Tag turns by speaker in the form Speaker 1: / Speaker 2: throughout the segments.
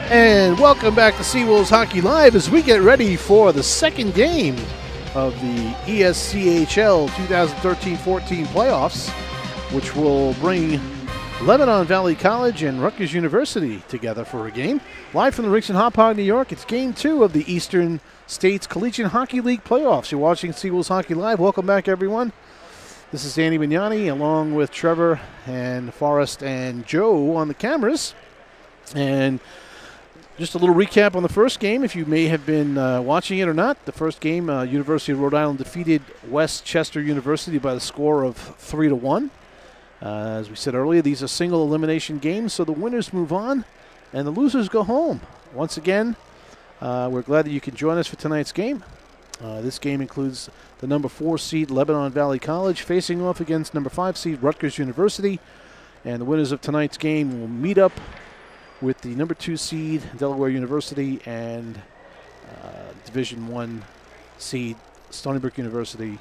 Speaker 1: And welcome back to Seawolves Hockey Live as we get ready for the second game of the ESCHL 2013-14 playoffs, which will bring Lebanon Valley College and Rutgers University together for a game. Live from the Rinks in Hauppauge, New York, it's Game 2 of the Eastern States Collegiate Hockey League playoffs. You're watching Seawolves Hockey Live. Welcome back, everyone. This is Danny Bignani along with Trevor and Forrest and Joe on the cameras. And just a little recap on the first game, if you may have been watching it or not. The first game, University of Rhode Island defeated West Chester University by the score of 3-1. As we said earlier, these are single elimination games, so the winners move on and the losers go home. Once again, we're glad that you can join us for tonight's game. This game includes the number 4 seed Lebanon Valley College facing off against number 5 seed Rutgers University. And the winners of tonight's game will meet up with the number 2 seed Delaware University and Division I seed Stony Brook University.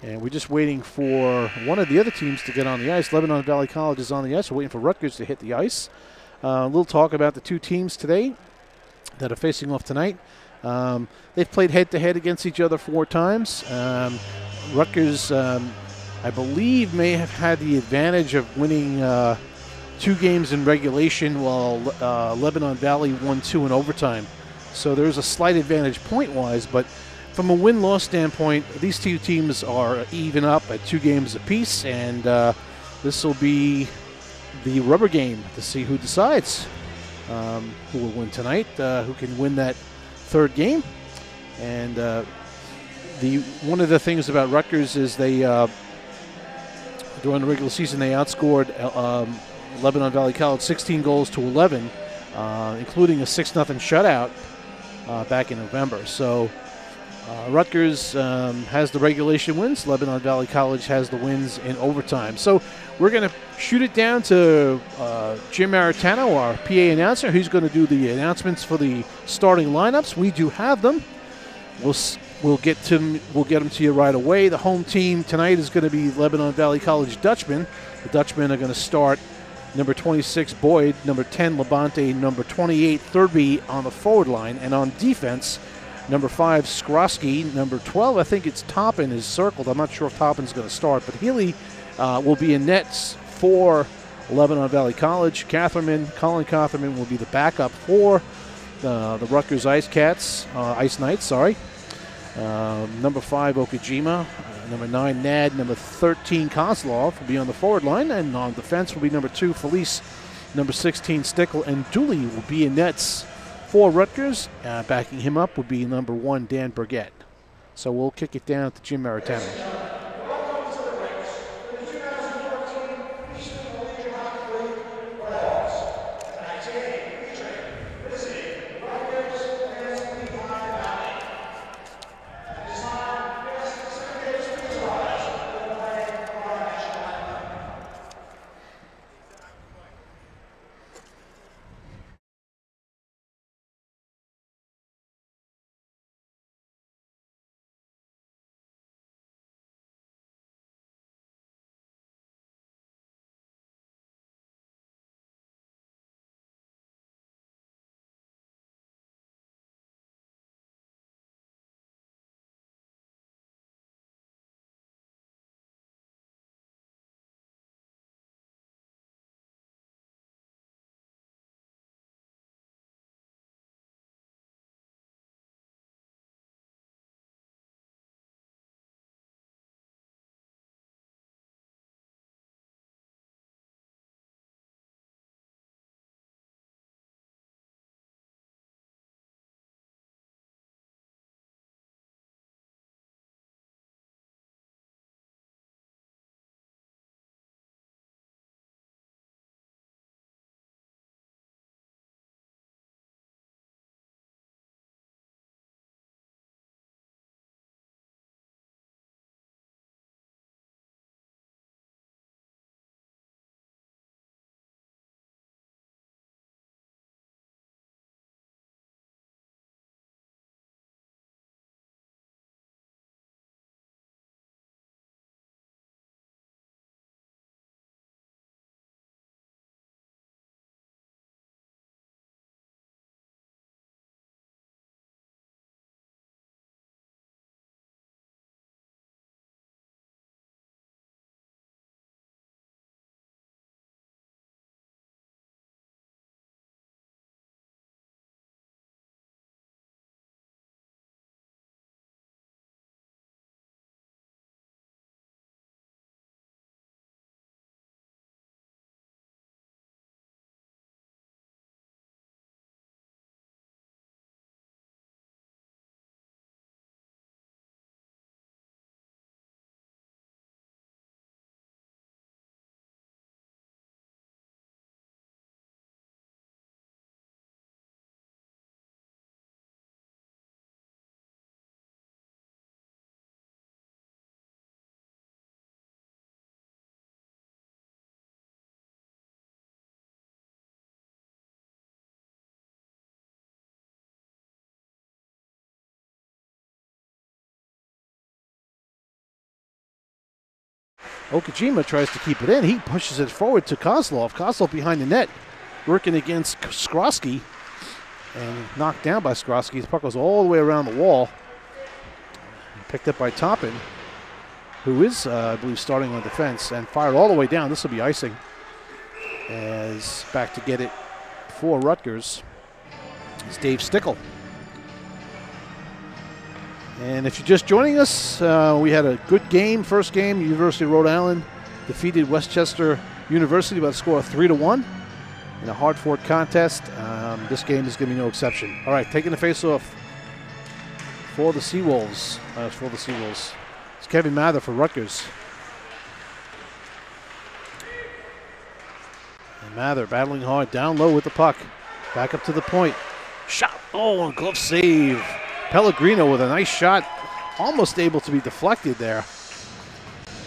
Speaker 1: And we're just waiting for one of the other teams to get on the ice. Lebanon Valley College is on the ice. We're waiting for Rutgers to hit the ice. A little talk about the two teams today that are facing off tonight. They've played head-to-head against each other 4 times. Rutgers, I believe, may have had the advantage of winning 2 games in regulation, while Lebanon Valley won 2 in overtime. So there's a slight advantage point-wise, but from a win-loss standpoint, these two teams are even up at 2 games apiece, and this will be the rubber game to see who decides who will win tonight, who can win that 3rd game. And one of the things about Rutgers is they, during the regular season, they outscored Lebanon Valley College 16 goals to 11, including a 6-0 shutout back in November. So Rutgers has the regulation wins. Lebanon Valley College has the wins in overtime. So we're going to shoot it down to Jim Maritano, our PA announcer, who's going to do the announcements for the starting lineups. We do have them. We'll get them to you right away. The home team tonight is going to be Lebanon Valley College Dutchmen. The Dutchmen are going to start number 26, Boyd, number 10, Labonte, number 28, Thurby on the forward line. And on defense, number 5, Skrosky, number 12, I think it's Toppin is circled. I'm not sure if Toppin's going to start, but Healy will be in nets for Lebanon Valley College. Colin Catherman will be the backup for the Rutgers Ice Knights, sorry. Number 5, Okajima. Number 9, Nad. Number 13, Kozlov will be on the forward line. And on defense will be number 2, Felice. Number 16, Stickle. And Dooley will be in nets for Rutgers. Backing him up will be number 1, Dan Burgett. So we'll kick it down to Jim Maritano. Okajima tries to keep it in. He pushes it forward to Kozlov. Kozlov behind the net, working against Skrosky, and knocked down by Skrosky. The puck goes all the way around the wall. Picked up by Toppin, who is, I believe, starting on defense, and fired all the way down. This will be icing. As back to get it for Rutgers is Dave Stickle. And if you're just joining us, we had a good game, first game. University of Rhode Island defeated Westchester University by a score of 3-1 in a hard-fought contest. This game is going to be no exception. All right, taking the face-off for the Seawolves. It's Kevin Mather for Rutgers. And Mather battling hard, down low with the puck. Back up to the point. Shot. Oh, and glove save. Pellegrino with a nice shot, almost able to be deflected there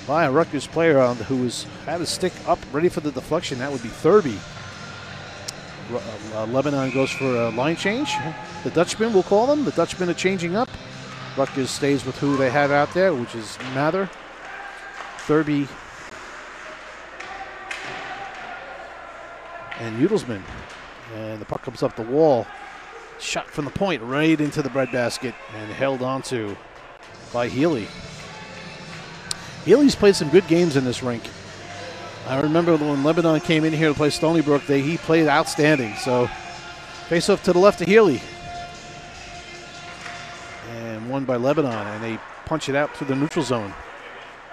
Speaker 1: by a Rutgers player who had his stick up, ready for the deflection. That would be Thurby. Lebanon goes for a line change. The Dutchmen, we'll call them. The Dutchmen are changing up. Rutgers stays with who they have out there, which is Mather, Thurby, and Udelsman. And the puck comes up the wall. Shot from the point right into the breadbasket and held onto by Healy. Healy's played some good games in this rink. I remember when Lebanon came in here to play Stony Brook, he played outstanding. So face off to the left of Healy. And won by Lebanon, and they punch it out through the neutral zone.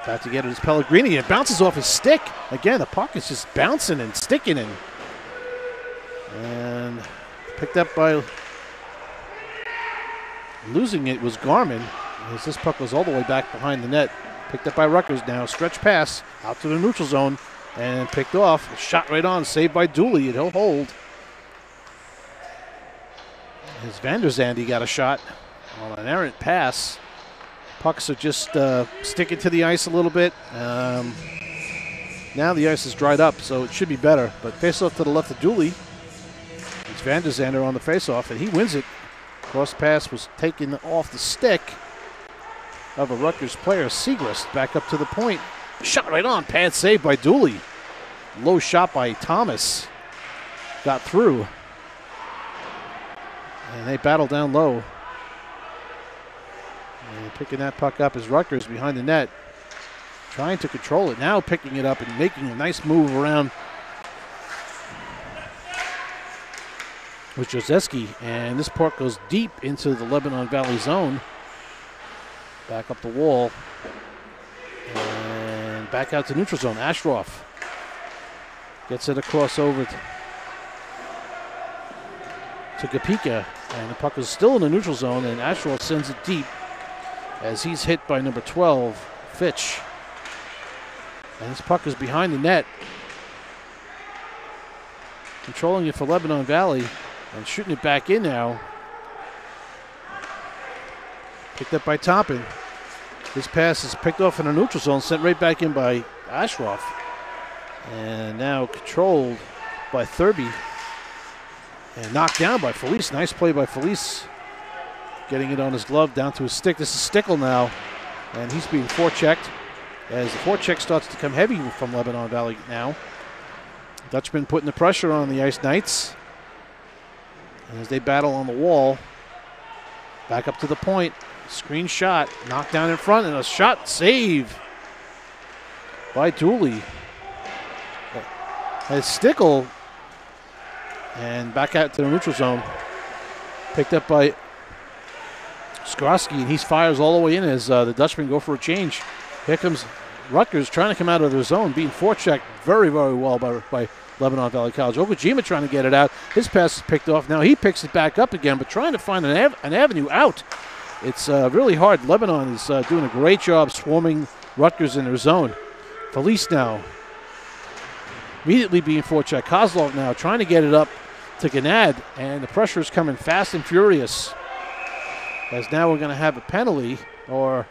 Speaker 1: Back to get it is Pellegrini. It bounces off his stick. Again, the puck is just bouncing and sticking in. And picked up by... Losing it was Garmin, as this puck was all the way back behind the net. Picked up by Rutgers now. Stretch pass out to the neutral zone and picked off. Shot right on, saved by Dooley, and he'll hold. As Van der Zandy got a shot on an errant pass. Pucks are just sticking to the ice a little bit. Now the ice is dried up, so it should be better. But face-off to the left of Dooley. It's Van der Zander on the face-off, and he wins it. Cross pass was taken off the stick of a Rutgers player, Segrist, back up to the point. Shot right on, pad save by Dooley. Low shot by Thomas. Got through. And they battle down low. And picking that puck up is Rutgers behind the net. Trying to control it, now picking it up and making a nice move around with Jozeski, and this puck goes deep into the Lebanon Valley zone. Back up the wall, and back out to neutral zone. Ashroff gets it across over to Gapika, and the puck is still in the neutral zone, and Ashroff sends it deep as he's hit by number 12, Fitch. And this puck is behind the net. Controlling it for Lebanon Valley. And shooting it back in now. Picked up by Toppin. This pass is picked off in the neutral zone, sent right back in by Ashroff. And now controlled by Thurby. And knocked down by Felice. Nice play by Felice. Getting it on his glove down to his stick. This is Stickle now. And he's being forechecked. As the forecheck starts to come heavy from Lebanon Valley now. Dutchman putting the pressure on the Ice Knights. And as they battle on the wall, back up to the point, screen shot, knocked down in front, and a shot save by Dooley. As Stickle, and back out to the neutral zone, picked up by Skrosky, and he fires all the way in as the Dutchmen go for a change. Here comes Rutgers trying to come out of their zone, being forechecked very, very well by Lebanon Valley College. Okajima trying to get it out. His pass is picked off. Now he picks it back up again, but trying to find an avenue out. It's really hard. Lebanon is doing a great job swarming Rutgers in their zone. Felice now immediately being forechecked. Kozlov now trying to get it up to Ganad, and the pressure is coming fast and furious. As now we're going to have a penalty, or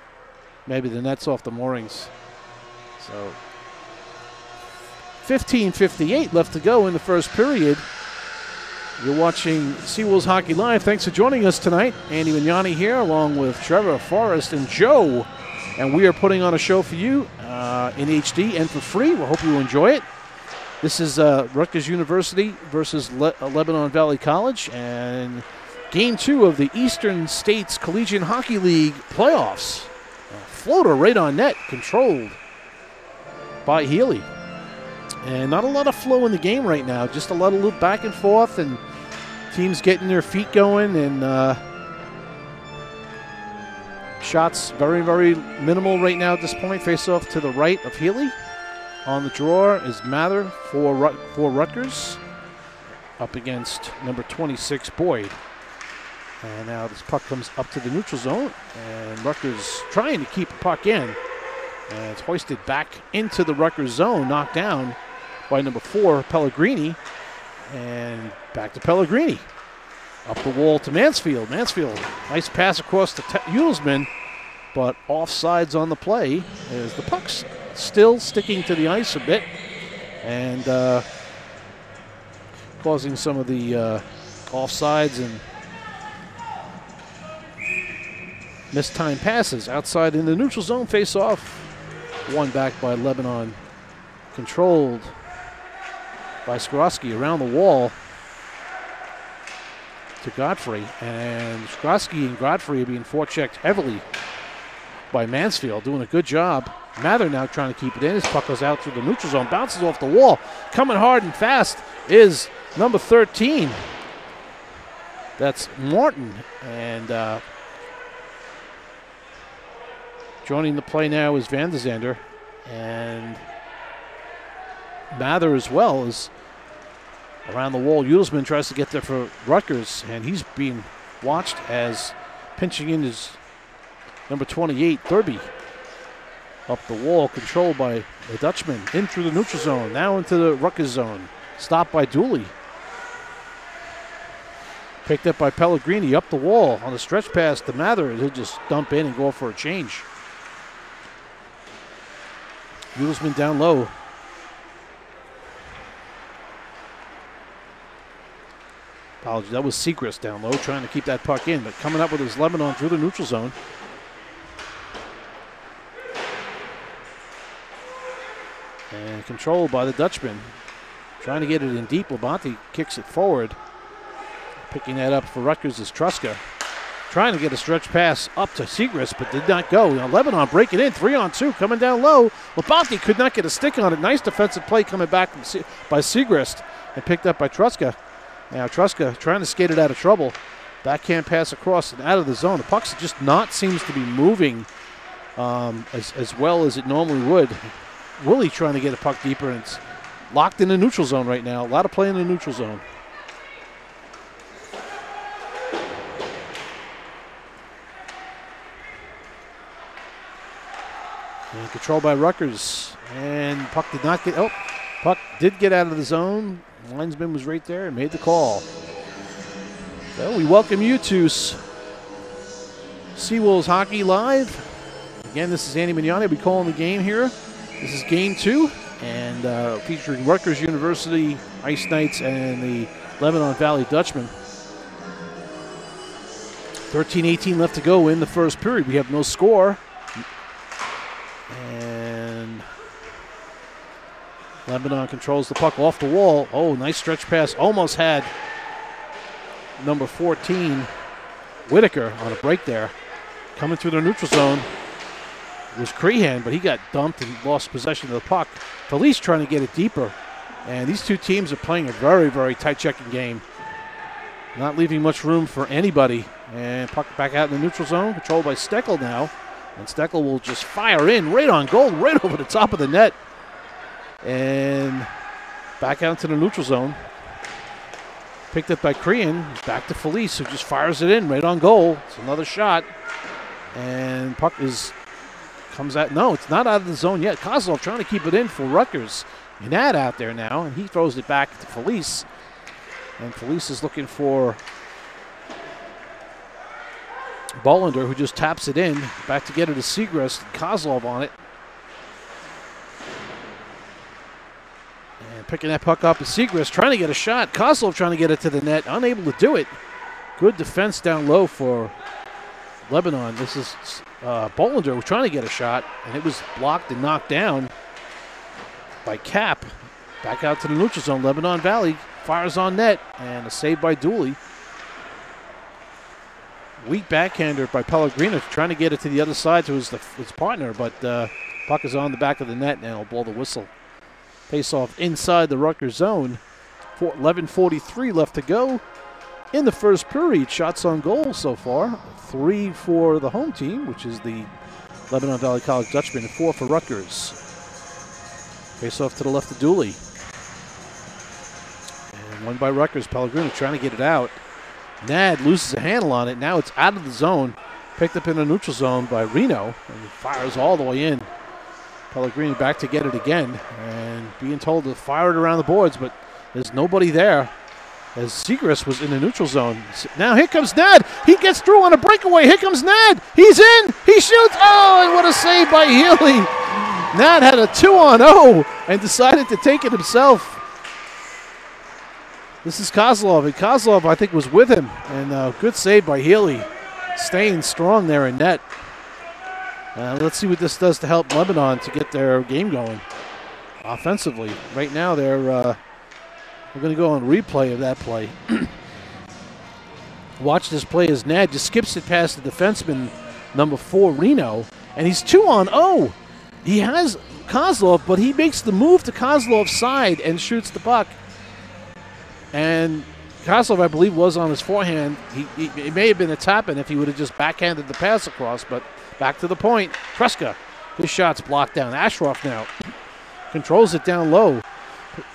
Speaker 1: maybe the net's off the moorings. So 15:58 left to go in the first period. You're watching Seawolves Hockey Live. Thanks for joining us tonight. Andy Vignani here, along with Trevor, Forrest, and Joe and we are putting on a show for you in HD and for free. We hope you enjoy it. This is Rutgers University versus Lebanon Valley College, and Game 2 of the Eastern States Collegiate Hockey League playoffs. A floater right on net, controlled by Healy. And not a lot of flow in the game right now, just a lot of back and forth, and teams getting their feet going, and shots very, very minimal right now at this point. Face off to the right of Healy. On the draw is Mather for Rutgers, up against number 26, Boyd. And now this puck comes up to the neutral zone, and Rutgers trying to keep the puck in. And it's hoisted back into the Rutgers zone, knocked down by number 4, Pellegrini. And back to Pellegrini. Up the wall to Mansfield. Mansfield, nice pass across to Uelsman, but offsides on the play as the puck's still sticking to the ice a bit and causing some of the offsides and missed time passes outside in the neutral zone. Face off. Won back by Lebanon. Controlled by Skrosky around the wall to Godfrey. And Skrosky and Godfrey are being forechecked heavily by Mansfield, doing a good job. Mather now trying to keep it in. His puck goes out through the neutral zone, bounces off the wall. Coming hard and fast is number 13. That's Martin. And joining the play now is Van der Zander. And Mather as well is around the wall. Uelsman tries to get there for Rutgers, and he's being watched as pinching in his number 28, Thurby. Up the wall, controlled by the Dutchman. In through the neutral zone, now into the Rutgers zone. Stopped by Dooley. Picked up by Pellegrini, up the wall on the stretch pass to Mather. He'll just dump in and go for a change. Uelsman down low. Apologies, that was Segrist down low, trying to keep that puck in, but coming up with his Lebanon through the neutral zone. And controlled by the Dutchman. Trying to get it in deep. Labonte kicks it forward. Picking that up for Rutgers is Truska. Trying to get a stretch pass up to Segrist, but did not go. Now Lebanon breaking in, 3-on-2, coming down low. Labonte could not get a stick on it. Nice defensive play coming back by Segrist and picked up by Truska. Now Truska trying to skate it out of trouble. Backhand pass across and out of the zone. The puck just not seems to be moving as well as it normally would. Willie trying to get a puck deeper, and it's locked in the neutral zone right now. A lot of play in the neutral zone. And controlled by Rutgers. And puck did not get, puck did get out of the zone. The linesman was right there and made the call. So we welcome you to Seawolves Hockey Live. Again, this is Andy Mignani. I'll be calling the game here. This is Game 2, and featuring Rutgers University Ice Knights and the Lebanon Valley Dutchmen. 13:18 left to go in the first period. We have no score. And Lebanon controls the puck off the wall. Oh, nice stretch pass. Almost had number 14, Whitaker, on a break there. Coming through the neutral zone was Crehan, but he got dumped and lost possession of the puck. Felice trying to get it deeper. And these two teams are playing a very, very tight checking game. Not leaving much room for anybody. And puck back out in the neutral zone, controlled by Steckel now. And Steckel will just fire in right on goal, right over the top of the net. And back out to the neutral zone. Picked up by Crehan, back to Felice, who just fires it in right on goal. It's another shot. And puck comes out. No, it's not out of the zone yet. Kozlov trying to keep it in for Rutgers. Gnad out there now, and he throws it back to Felice. And Felice is looking for Bollender, who just taps it in. Back to get it to Segrist. Kozlov on it. And picking that puck up is Segrist, trying to get a shot. Kozlov trying to get it to the net, unable to do it. Good defense down low for Lebanon. This is Bollinger was trying to get a shot, and it was blocked and knocked down by Cap. Back out to the neutral zone. Lebanon Valley fires on net, and a save by Dooley. Weak backhander by Pellegrino, trying to get it to the other side to his partner, but puck is on the back of the net, and he'll blow the whistle. Face off inside the Rutgers zone. 11:43 left to go in the first period. Shots on goal so far. 3 for the home team, which is the Lebanon Valley College Dutchmen, and 4 for Rutgers. Face off to the left of Dooley. And one by Rutgers. Pellegrino trying to get it out. Nad loses a handle on it. Now it's out of the zone. Picked up in the neutral zone by Reno. And fires all the way in. Pellegrini back to get it again. And being told to fire it around the boards, but there's nobody there, as Segrist was in the neutral zone. Now here comes Nad. He gets through on a breakaway. Here comes Nad. He's in. He shoots. Oh, and what a save by Healy. Nad had a 2-on-0 and decided to take it himself. This is Kozlov, and Kozlov, I think, was with him. And good save by Healy, staying strong there in net. Let's see what this does to help Lebanon to get their game going offensively. Right now, we're going to go on replay of that play. Watch this play as Nad just skips it past the defenseman, number 4, Reno, and he's 2-on-0. He has Kozlov, but he makes the move to Kozlov's side and shoots the puck. And Kozlov, I believe, was on his forehand. It may have been a tap-in if he would have just backhanded the pass across, but back to the point. Kreska, his shot's blocked down. Ashroff now controls it down low.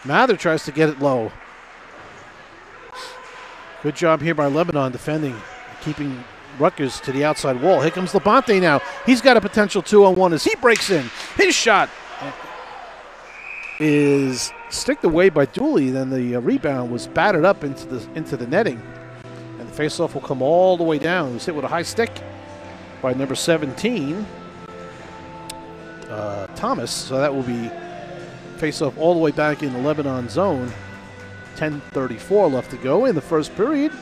Speaker 1: Mather tries to get it low. Good job here by Lebanon defending, keeping Rutgers to the outside wall. Here comes Labonte now. He's got a potential 2-on-1 as he breaks in. His shot is sticked away by Dooley. Then the rebound was batted up into the netting. And the faceoff will come all the way down. It was hit with a high stick by number 17, Thomas. So that will be face-off all the way back in the Lebanon zone. 10:34 left to go in the first period.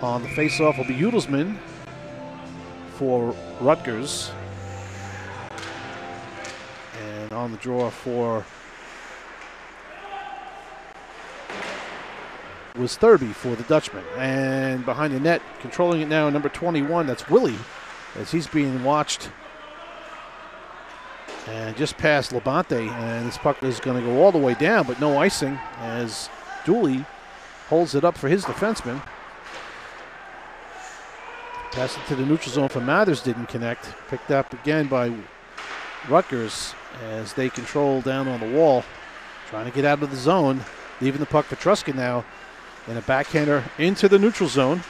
Speaker 1: On the face-off will be Udelsman for Rutgers. And on the draw for was Thurby for the Dutchman. And behind the net, controlling it now, number 21, that's Willie, as he's being watched. And just past Labonte, and this puck is going to go all the way down, but no icing as Dooley holds it up for his defenseman. Pass it to the neutral zone for Mathers, didn't connect. Picked up again by Rutgers as they control down on the wall, trying to get out of the zone, leaving the puck for Truscott now, and a backhander into the neutral zone.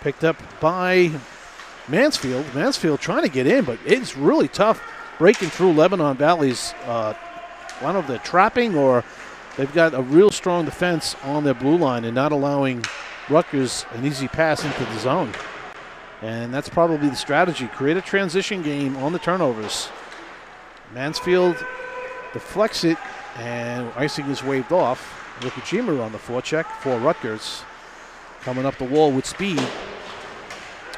Speaker 1: Picked up by Mansfield. Mansfield trying to get in, but it's really tough breaking through Lebanon Valley's, I don't know if they're trapping or they've got a real strong defense on their blue line and not allowing Rutgers an easy pass into the zone. And that's probably the strategy. Create a transition game on the turnovers. Mansfield deflects it, and icing is waved off. Rukujima on the forecheck for Rutgers. Coming up the wall with speed.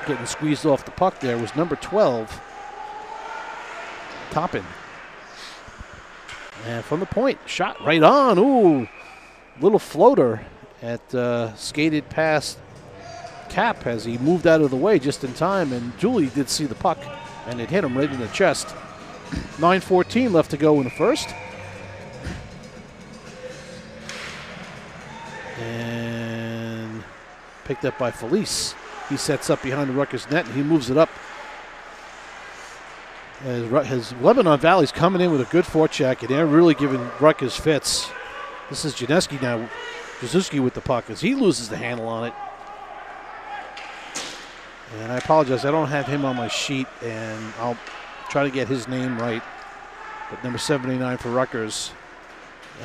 Speaker 1: Getting squeezed off the puck there was number 12, Toppin. And from the point, shot right on. Ooh, little floater at skated past Cap as he moved out of the way just in time, and Julie did see the puck, and it hit him right in the chest. 9:14 left to go in the first. And picked up by Felice. He sets up behind the Rutgers net, and he moves it up. As Lebanon Valley's coming in with a good forecheck, and they're really giving Rutgers fits. This is Janeski now, Jazuski with the puck as he loses the handle on it. And I apologize, I don't have him on my sheet, and I'll try to get his name right. But number 79 for Rutgers.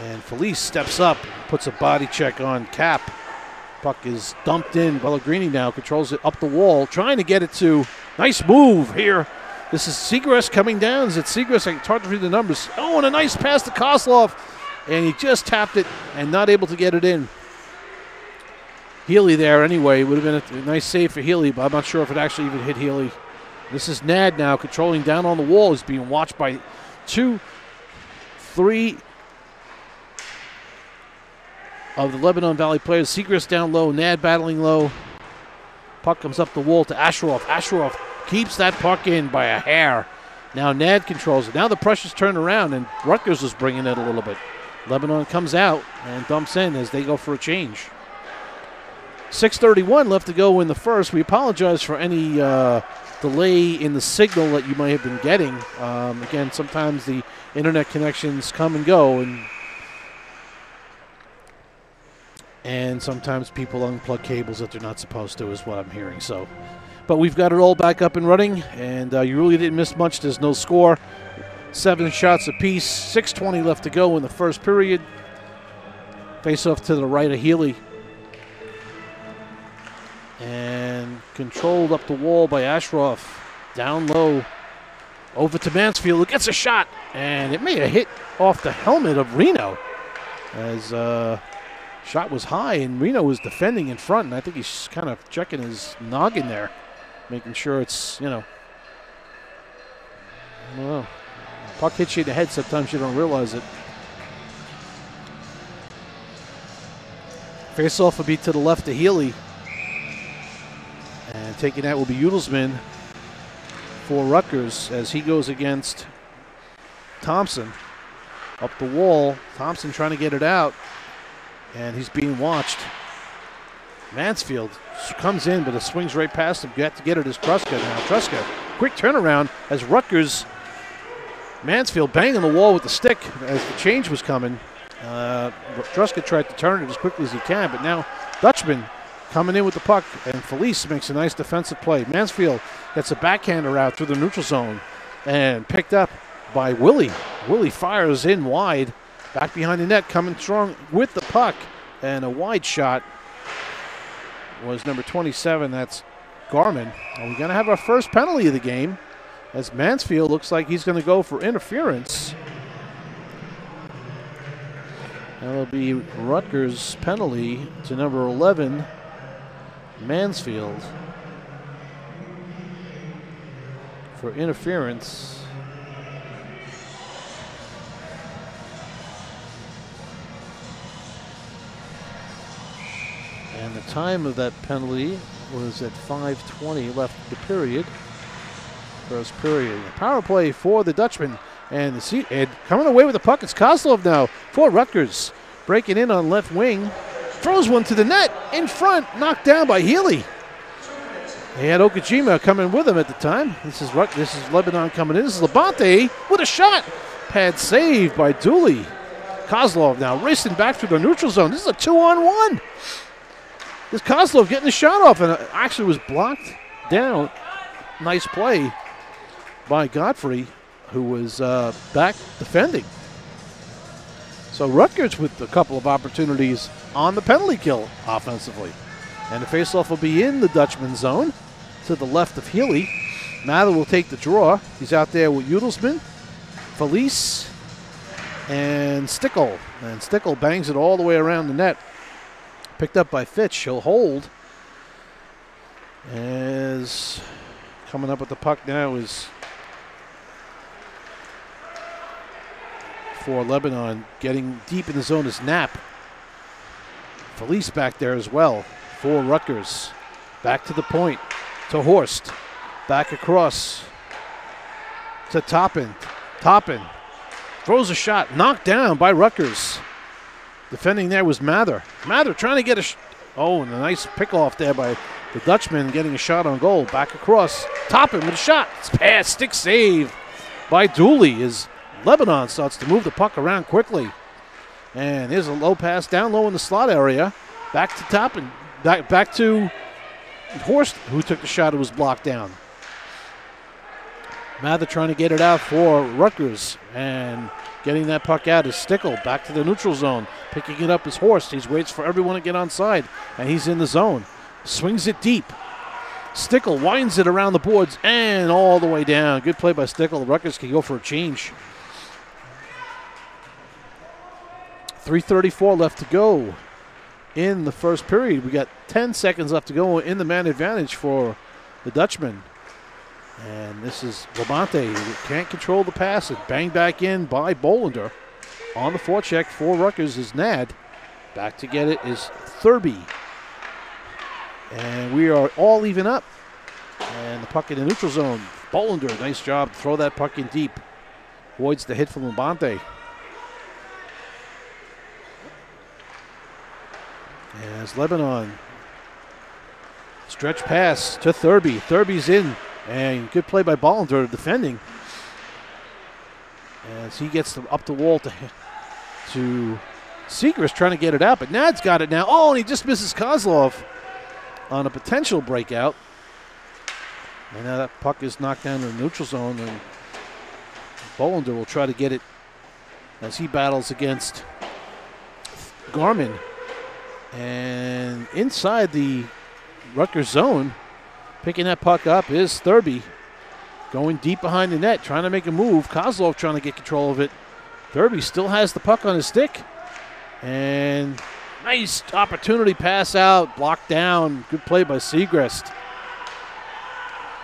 Speaker 1: And Felice steps up, puts a body check on Cap. Puck is dumped in. Pellegrini now controls it up the wall, trying to get it to. Nice move here. This is Segrist coming down. Is it Segrist? It's hard to read the numbers. Oh, and a nice pass to Kozlov. And he just tapped it and not able to get it in. Healy there anyway. Would have been a nice save for Healy, but I'm not sure if it actually even hit Healy. This is Nad now controlling down on the wall. He's being watched by 2, 3 of the Lebanon Valley players. Segrist down low, Nad battling low. Puck comes up the wall to Asheroff. Asheroff keeps that puck in by a hair. Now Nad controls it. Now the pressure's turned around, and Rutgers is bringing it a little bit. Lebanon comes out and dumps in as they go for a change. 6:31 left to go in the first. We apologize for any delay in the signal that you might have been getting. Again, sometimes the internet connections come and go, and sometimes people unplug cables that they're not supposed to, is what I'm hearing. So, but we've got it all back up and running, and you really didn't miss much. There's no score. 7 shots apiece. 6:20 left to go in the first period. Face off to the right of Healy. And controlled up the wall by Asheroff. Down low. Over to Mansfield, who gets a shot. And it may have hit off the helmet of Reno. As shot was high, and Reno was defending in front. And I think he's kind of checking his noggin there. Making sure it's, I don't know. Puck hits you in the head, sometimes you don't realize it. Face-off will be to the left of Healy. And taking that will be Udelsman for Rutgers as he goes against Thompson. Up the wall, Thompson trying to get it out, and he's being watched. Mansfield comes in, but it swings right past him. Got to get it as Truska now. Truska, quick turnaround as Rutgers. Mansfield banging the wall with the stick as the change was coming. Truska tried to turn it as quickly as he can, but now Dutchman coming in with the puck, and Felice makes a nice defensive play. Mansfield gets a backhander out through the neutral zone and picked up by Willie. Willie fires in wide, back behind the net, coming strong with the puck, and a wide shot was number 27, that's Garmin. And we're going to have our first penalty of the game as Mansfield looks like he's going to go for interference. That'll be Rutgers' penalty to number 11, Mansfield, for interference. And the time of that penalty was at 5:20 left the period. First period. Power play for the Dutchman. And coming away with the puck, it's Kozlov now for Rutgers. Breaking in on left wing. Throws one to the net in front, knocked down by Healy. He had Okajima coming with him at the time. This is Lebanon coming in. This is Labonte with a shot. Pad saved by Dooley. Kozlov now racing back through the neutral zone. This is a 2-on-1. This Kozlov getting the shot off, and it actually was blocked down. Nice play by Godfrey, who was back defending. So Rutgers with a couple of opportunities on the penalty kill offensively. And the faceoff will be in the Dutchman zone to the left of Healy. Mather will take the draw. He's out there with Udelsman, Felice, and Stickle. And Stickle bangs it all the way around the net. Picked up by Fitch. He'll hold. As coming up with the puck now is for Lebanon. Getting deep in the zone is Knapp. Felice back there as well for Rutgers. Back to the point to Horst. Back across to Toppin. Toppin throws a shot. Knocked down by Rutgers. Defending there was Mather. Mather trying to get and a nice pick off there by the Dutchman, getting a shot on goal. Back across. Toppin with a shot. It's pass. Stick save by Dooley as Lebanon starts to move the puck around quickly. And here's a low pass down low in the slot area. Back to Toppin. Back to Horst, who took the shot. It was blocked down. Mather trying to get it out for Rutgers. And getting that puck out is Stickle. Back to the neutral zone. Picking it up is Horst. He waits for everyone to get onside. And he's in the zone. Swings it deep. Stickle winds it around the boards and all the way down. Good play by Stickle. Rutgers can go for a change. 3:34 left to go in the first period. We got 10 seconds left to go in the man advantage for the Dutchman. And this is Labonte, who can't control the pass. And banged back in by Bolander. On the forecheck for Rutgers is Nad. Back to get it is Thurby. And we are all even up. And the puck in the neutral zone. Bolander, nice job. Throw that puck in deep. Avoids the hit from Labonte. As Lebanon. Stretch pass to Thurby. Thurby's in. And good play by Bolander defending. As he gets up the wall to Segrist trying to get it out. But Nad's got it now. Oh, and he just misses Kozlov on a potential breakout. And now that puck is knocked down in the neutral zone. And Bolander will try to get it as he battles against Garmin. And inside the Rutgers zone, picking that puck up is Thurby. Going deep behind the net, trying to make a move. Kozlov trying to get control of it. Thurby still has the puck on his stick. And nice opportunity pass out, blocked down. Good play by Segrist.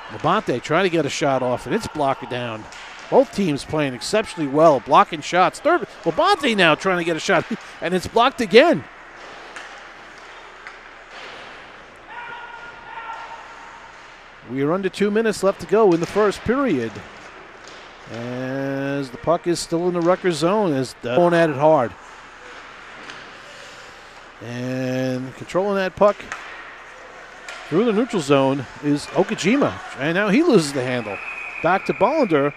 Speaker 1: Labonte trying to get a shot off, and it's blocked down. Both teams playing exceptionally well, blocking shots. Labonte now trying to get a shot, and it's blocked again. We are under 2 minutes left to go in the first period. As the puck is still in the Rutgers zone, as going at it hard. And controlling that puck through the neutral zone is Okajima. And now he loses the handle. Back to Bolander.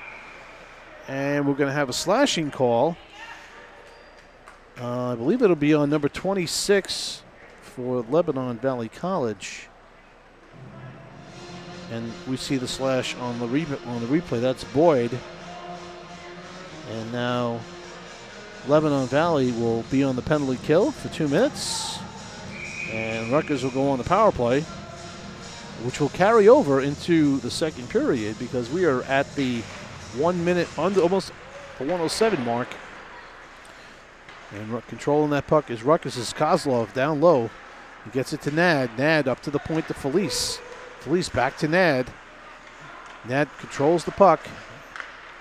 Speaker 1: And we're going to have a slashing call. I believe it'll be on number 26 for Lebanon Valley College. And we see the slash on the replay. That's Boyd. And now Lebanon Valley will be on the penalty kill for 2 minutes. And Rutgers will go on the power play, which will carry over into the second period because we are at the 1 minute, almost the 107 mark. And controlling that puck is Rutgers' Kozlov down low. He gets it to Nad. Nad up to the point to Felice. Felice back to Nad. Nad controls the puck,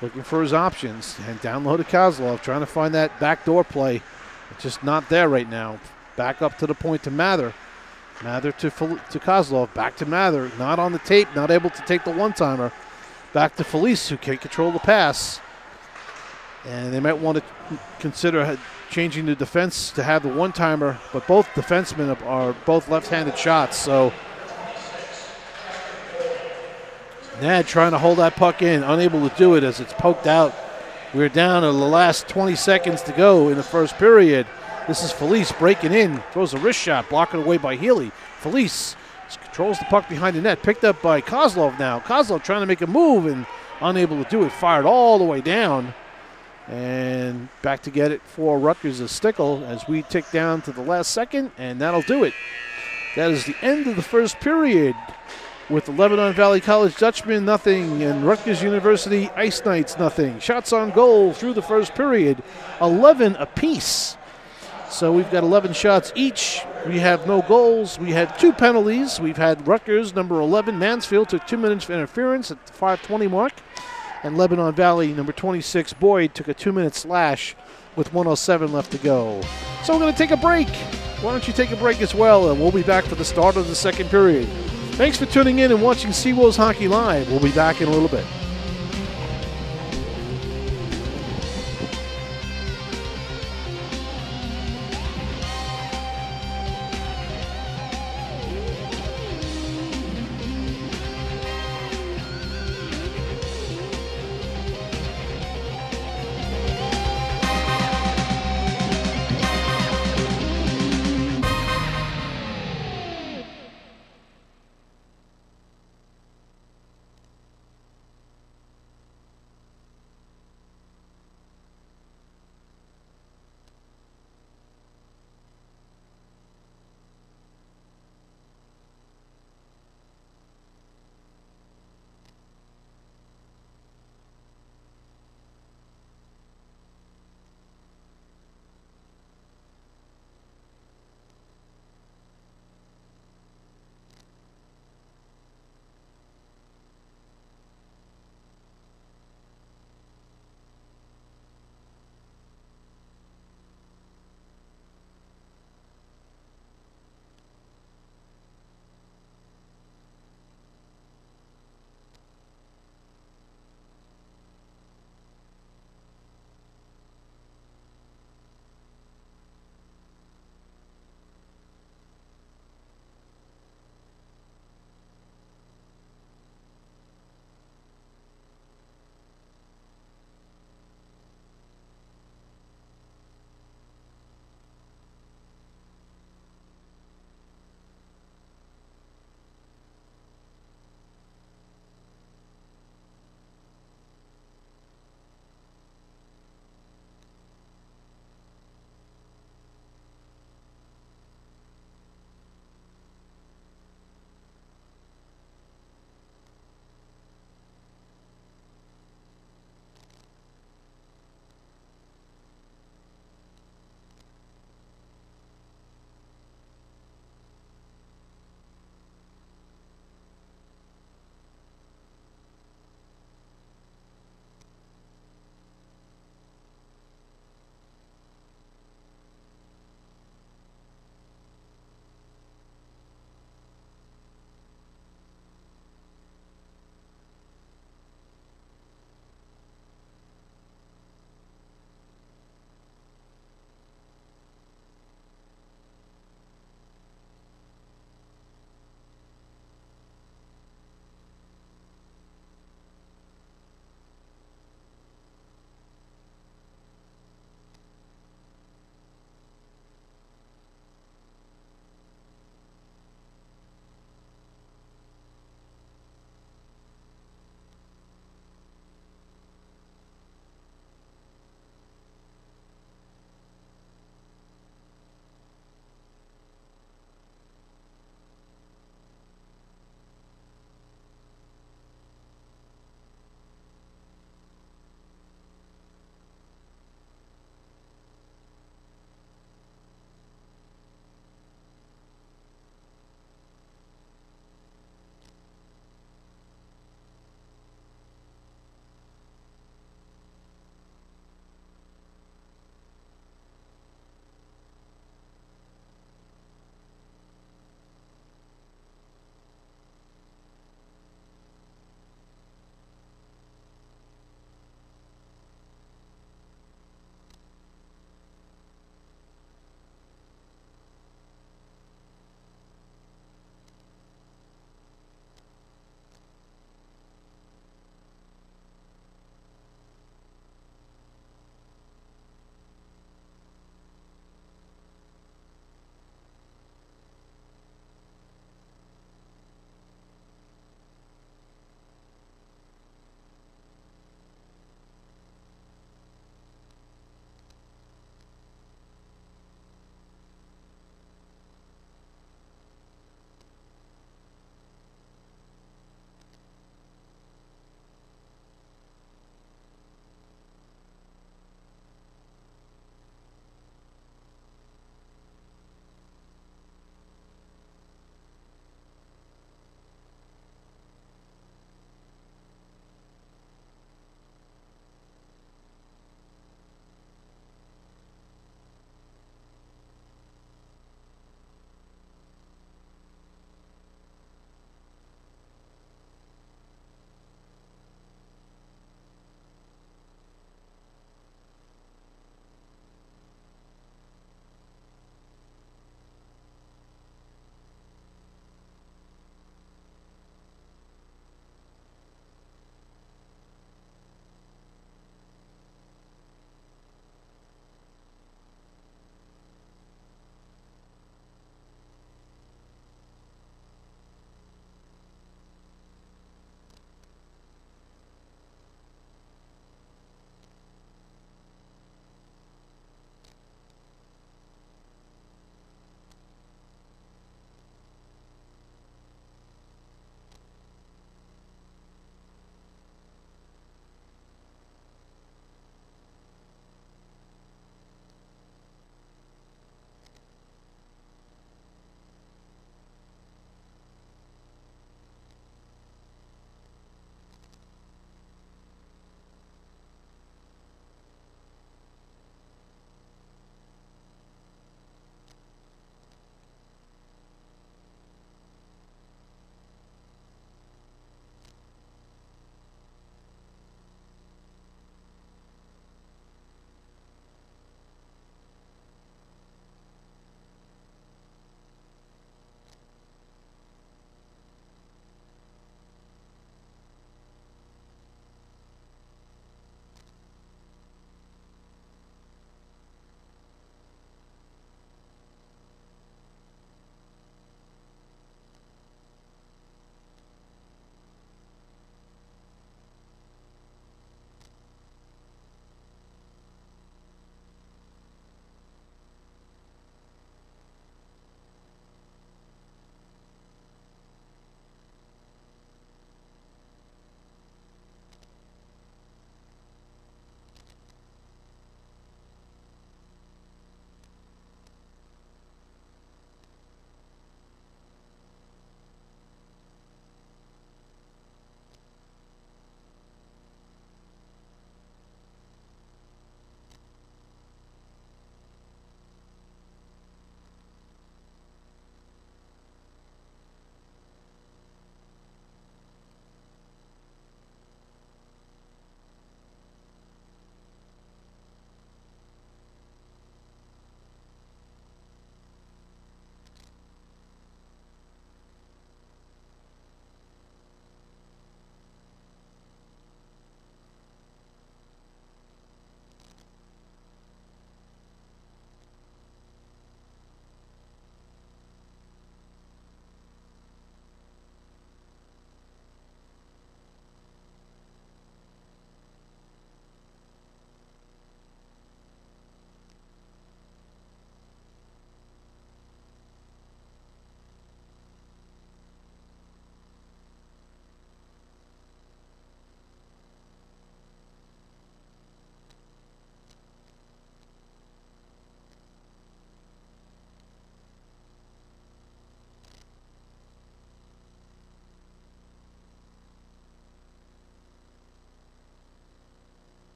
Speaker 1: looking for his options, and down low to Kozlov, trying to find that backdoor play. It's just not there right now. Back up to the point to Mather. Mather to Kozlov, back to Mather. Not on the tape, not able to take the one-timer. Back to Felice, who can't control the pass. And they might want to consider changing the defense to have the one-timer, but both defensemen are both left-handed shots, so Nad trying to hold that puck in, unable to do it as it's poked out. We're down to the last 20 seconds to go in the first period. This is Felice breaking in, throws a wrist shot, blocking away by Healy. Felice controls the puck behind the net, picked up by Kozlov now. Kozlov trying to make a move and unable to do it, fired all the way down. And back to get it for Rutgers is Stickle as we tick down to the last second, and that'll do it. That is the end of the first period, with the Lebanon Valley College Dutchmen nothing and Rutgers University Ice Knights nothing. Shots on goal through the first period, 11 apiece. So we've got 11 shots each. We have no goals. We had 2 penalties. We've had Rutgers, number 11, Mansfield, took 2 minutes of interference at the 5:20 mark. And Lebanon Valley, number 26, Boyd, took a 2-minute slash with 1:07 left to go. So we're going to take a break. Why don't you take a break as well, and we'll be back for the start of the second period. Thanks for tuning in and watching Seawolves Hockey Live. We'll be back in a little bit.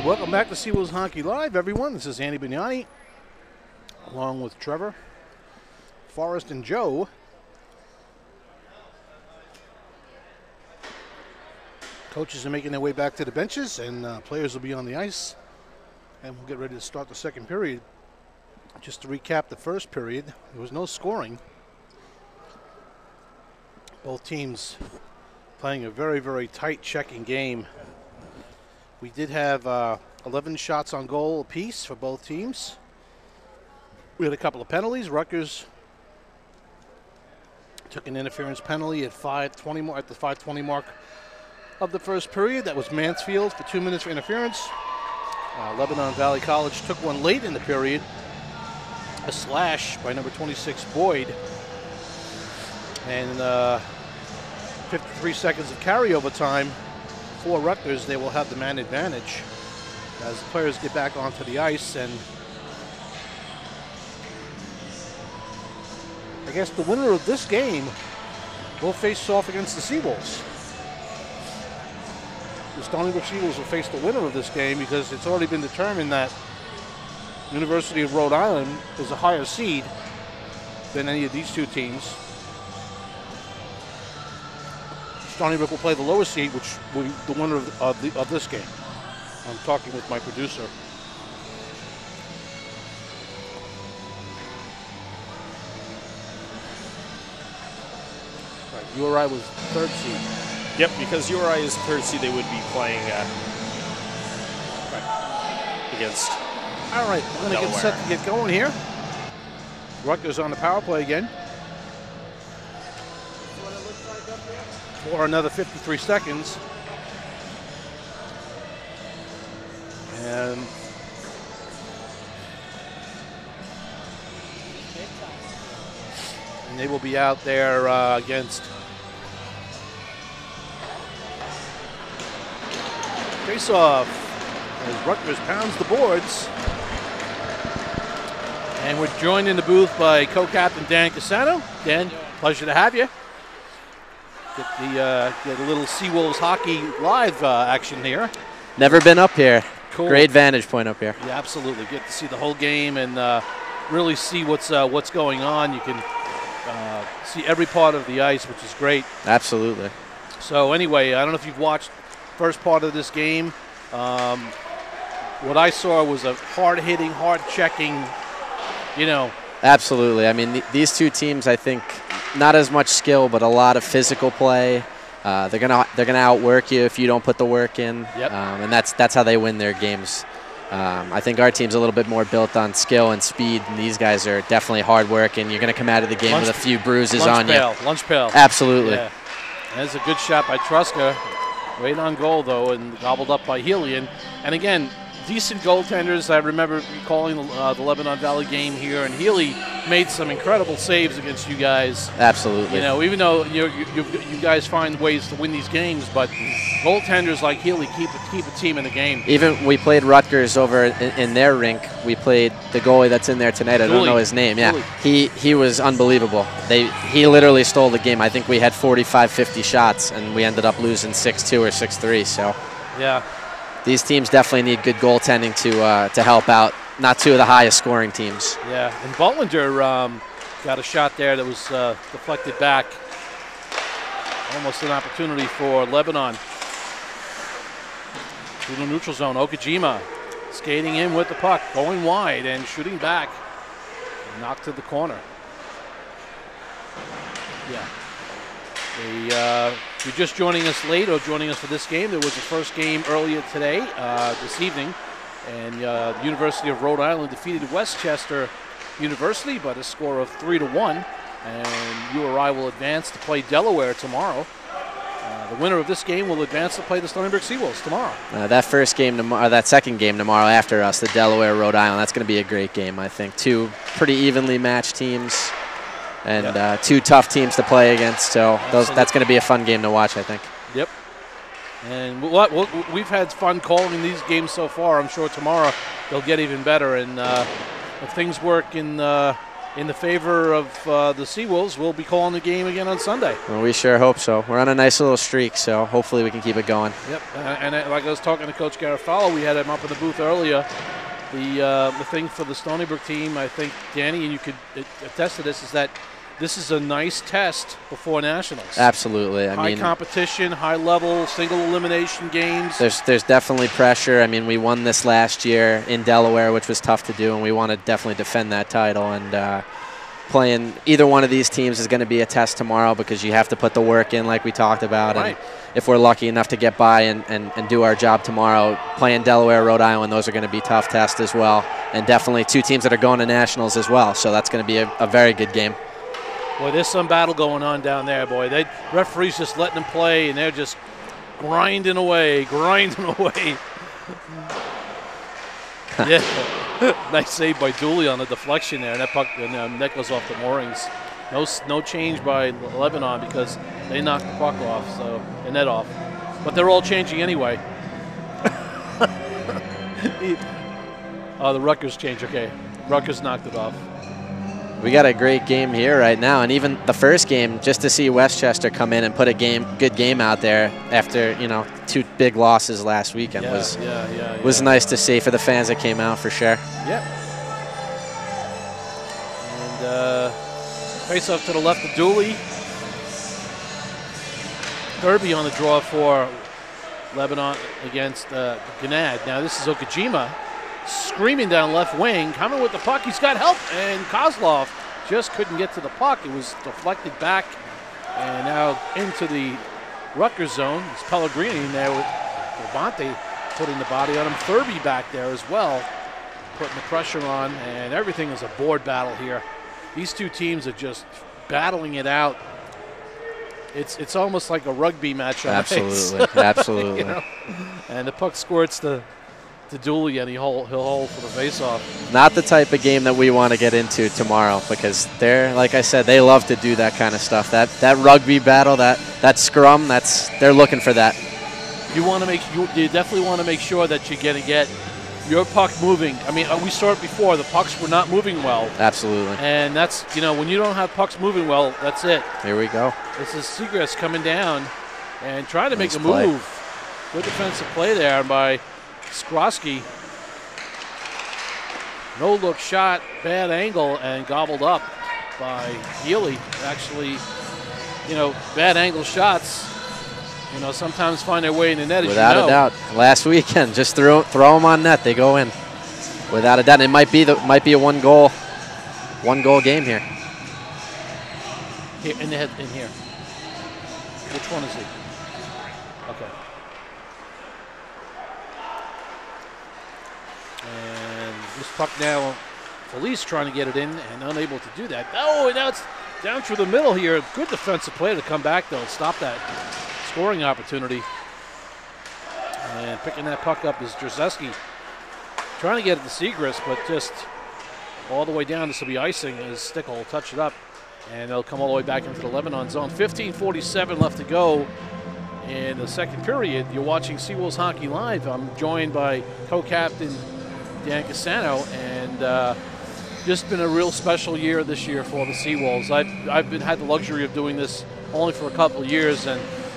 Speaker 1: welcome back to Seawolves Hockey Live, everyone. This is Andy Bignani, along with Trevor, Forrest, and Joe. Coaches are making their way back to the benches, and players will be on the ice. And we'll get ready to start the second period. Just to recap the first period, there was no scoring. Both teams playing a very, very tight checking game. We did have 11 shots on goal apiece for both teams. We had a couple of penalties. Rutgers took an interference penalty at the 5:20 mark of the first period. That was Mansfield for 2 minutes for interference. Lebanon Valley College took one late in the period. A slash by number 26 Boyd. And 53 seconds of carryover time for Rutgers. They will have the man advantage as the players get back onto the ice. And I guess the winner of this game will face off against the Seawolves. The Stony Brook Seawolves will face the winner of this game because it's already been determined that University of Rhode Island is a higher seed than any of these two teams. Stony Brook will play the lower seed, which will be the winner of this game. I'm talking with my producer. Right, URI was third seed.
Speaker 2: Yep, because URI is third seed, they would be playing against.
Speaker 1: All right, we're going to get set to get going here. Rutgers on the power play again. For another 53 seconds. And they will be out there against face-off as Rutgers pounds the boards. And we're joined in the booth by co-captain Dan Casano. Dan, pleasure to have you. Get a little Seawolves Hockey Live action here.
Speaker 3: Never been up here.
Speaker 1: Cool.
Speaker 3: Great vantage point up here.
Speaker 1: Yeah, absolutely. Get to see the whole game and really see what's going on. You can see every part of the ice, which is great.
Speaker 3: Absolutely.
Speaker 1: So anyway, I don't know if you've watched first part of this game. What I saw was a hard-hitting, hard-checking,
Speaker 3: Absolutely. I mean, these two teams, I think, not as much skill, but a lot of physical play. They're gonna outwork you if you don't put the work in.
Speaker 1: Yep.
Speaker 3: And that's how they win their games. I think our team's a little bit more built on skill and speed, and these guys are definitely hard work, and you're gonna come out of the game with a few bruises on you.
Speaker 1: Lunch pail.
Speaker 3: Absolutely.
Speaker 1: Yeah. That's a good shot by Truska. Right on goal, though, and gobbled up by Healy. And again, decent goaltenders. I remember calling the Lebanon Valley game here, and Healy made some incredible saves against you guys.
Speaker 3: Absolutely.
Speaker 1: Even though you guys find ways to win these games, but goaltenders like Healy keep a team in the game.
Speaker 3: Even we played Rutgers over in their rink. We played the goalie that's in there tonight. I don't know his name. Yeah, he was unbelievable. He literally stole the game. I think we had 45, 50 shots, and we ended up losing 6-2 or 6-3. So
Speaker 1: yeah.
Speaker 3: These teams definitely need good goaltending to help out. Not two of the highest scoring teams.
Speaker 1: Yeah, and Butlinger got a shot there that was deflected back. Almost an opportunity for Lebanon. To the neutral zone, Okajima skating in with the puck, going wide and shooting back. Knocked to the corner. Yeah. If you're just joining us late or joining us for this game, there was the first game earlier today, this evening, and the University of Rhode Island defeated Westchester University by a score of 3-1, and URI will advance to play Delaware tomorrow. The winner of this game will advance to play the Stony Brook Seawolves tomorrow.
Speaker 3: That second game tomorrow after us, the Delaware Rhode Island, that's going to be a great game, I think. Two pretty evenly matched teams. And two tough teams to play against, so that's going to be a fun game to watch, I think.
Speaker 1: Yep. And we've had fun calling these games so far. I'm sure tomorrow they'll get even better. And if things work in in the favor of the Seawolves. We'll be calling the game again on Sunday.
Speaker 3: Well, we sure hope so. We're on a nice little streak, so hopefully we can keep it going.
Speaker 1: Yep, and like I was talking to Coach Garofalo, we had him up in the booth earlier. The thing for the Stony Brook team, I think, Danny, and you could attest to this, is that this is a nice test before nationals.
Speaker 3: Absolutely. I mean,
Speaker 1: high competition, high level, single elimination games.
Speaker 3: There's definitely pressure. I mean, we won this last year in Delaware, which was tough to do, and we want to definitely defend that title. And playing either one of these teams is going to be a test tomorrow because you have to put the work in, like we talked about.
Speaker 1: Right.
Speaker 3: And if we're lucky enough to get by and do our job tomorrow, playing Delaware, Rhode Island, those are going to be tough tests as well. And definitely two teams that are going to nationals as well. So that's going to be a very good game.
Speaker 1: Boy, there's some battle going on down there, boy. They referees just letting them play, and they're just grinding away. Yeah, nice save by Dooley on the deflection there, and that puck and that goes off the moorings. No change by Lebanon because they knocked the puck off, so the net off. But they're all changing anyway. The Rutgers change. Okay, Rutgers knocked it off.
Speaker 3: We got a great game here right now, and even the first game, just to see Westchester come in and put a good game out there after 2 big losses last weekend was nice to see for the fans that came out for sure.
Speaker 1: Yep. And face off to the left of Dooley. Kirby on the draw for Lebanon against Gannad. Now this is Okajima screaming down left wing, coming with the puck. He's got help, and Kozlov just couldn't get to the puck. It was deflected back, and now into the Rutgers zone. It's Pellegrini in there with Levante putting the body on him. Thurby back there as well, putting the pressure on, and everything is a board battle here. These two teams are just battling it out. It's almost like a rugby match on
Speaker 3: absolutely,
Speaker 1: ice.
Speaker 3: Absolutely.
Speaker 1: And the puck squirts to Dooley, and he'll hold for the face-off.
Speaker 3: Not the type of game that we want to get into tomorrow because they're, like I said, they love to do that kind of stuff. That rugby battle, that scrum, they're looking for that.
Speaker 1: You definitely want to make sure that you're going to get your puck moving. I mean, we saw it before. The pucks were not moving well.
Speaker 3: Absolutely.
Speaker 1: And that's, when you don't have pucks moving well, that's it.
Speaker 3: Here we go.
Speaker 1: This is Seagrass coming down and trying to make a move. Good defensive play there by Skrosky. No look shot, bad angle, and gobbled up by Healy. Actually, bad angle shots, sometimes find their way in the net.
Speaker 3: Without a doubt. Last weekend, just throw them on net, they go in. Without a doubt. It might be a one goal game here.
Speaker 1: Here in here. Which one is he? Okay. And this puck now, Felice trying to get it in and unable to do that. Oh, and now it's down through the middle here. Good defensive play to come back, though, and stop that scoring opportunity. And picking that puck up is Drzeski. Trying to get it to Seagrass, but just all the way down. This will be icing as Stickle will touch it up. And they'll come all the way back into the Lebanon zone. 15:47 left to go in the second period. You're watching Seawolves Hockey Live. I'm joined by co-captain Dan Cassano, and just been a real special year this year for the Seawolves. I've had the luxury of doing this only for a couple of years,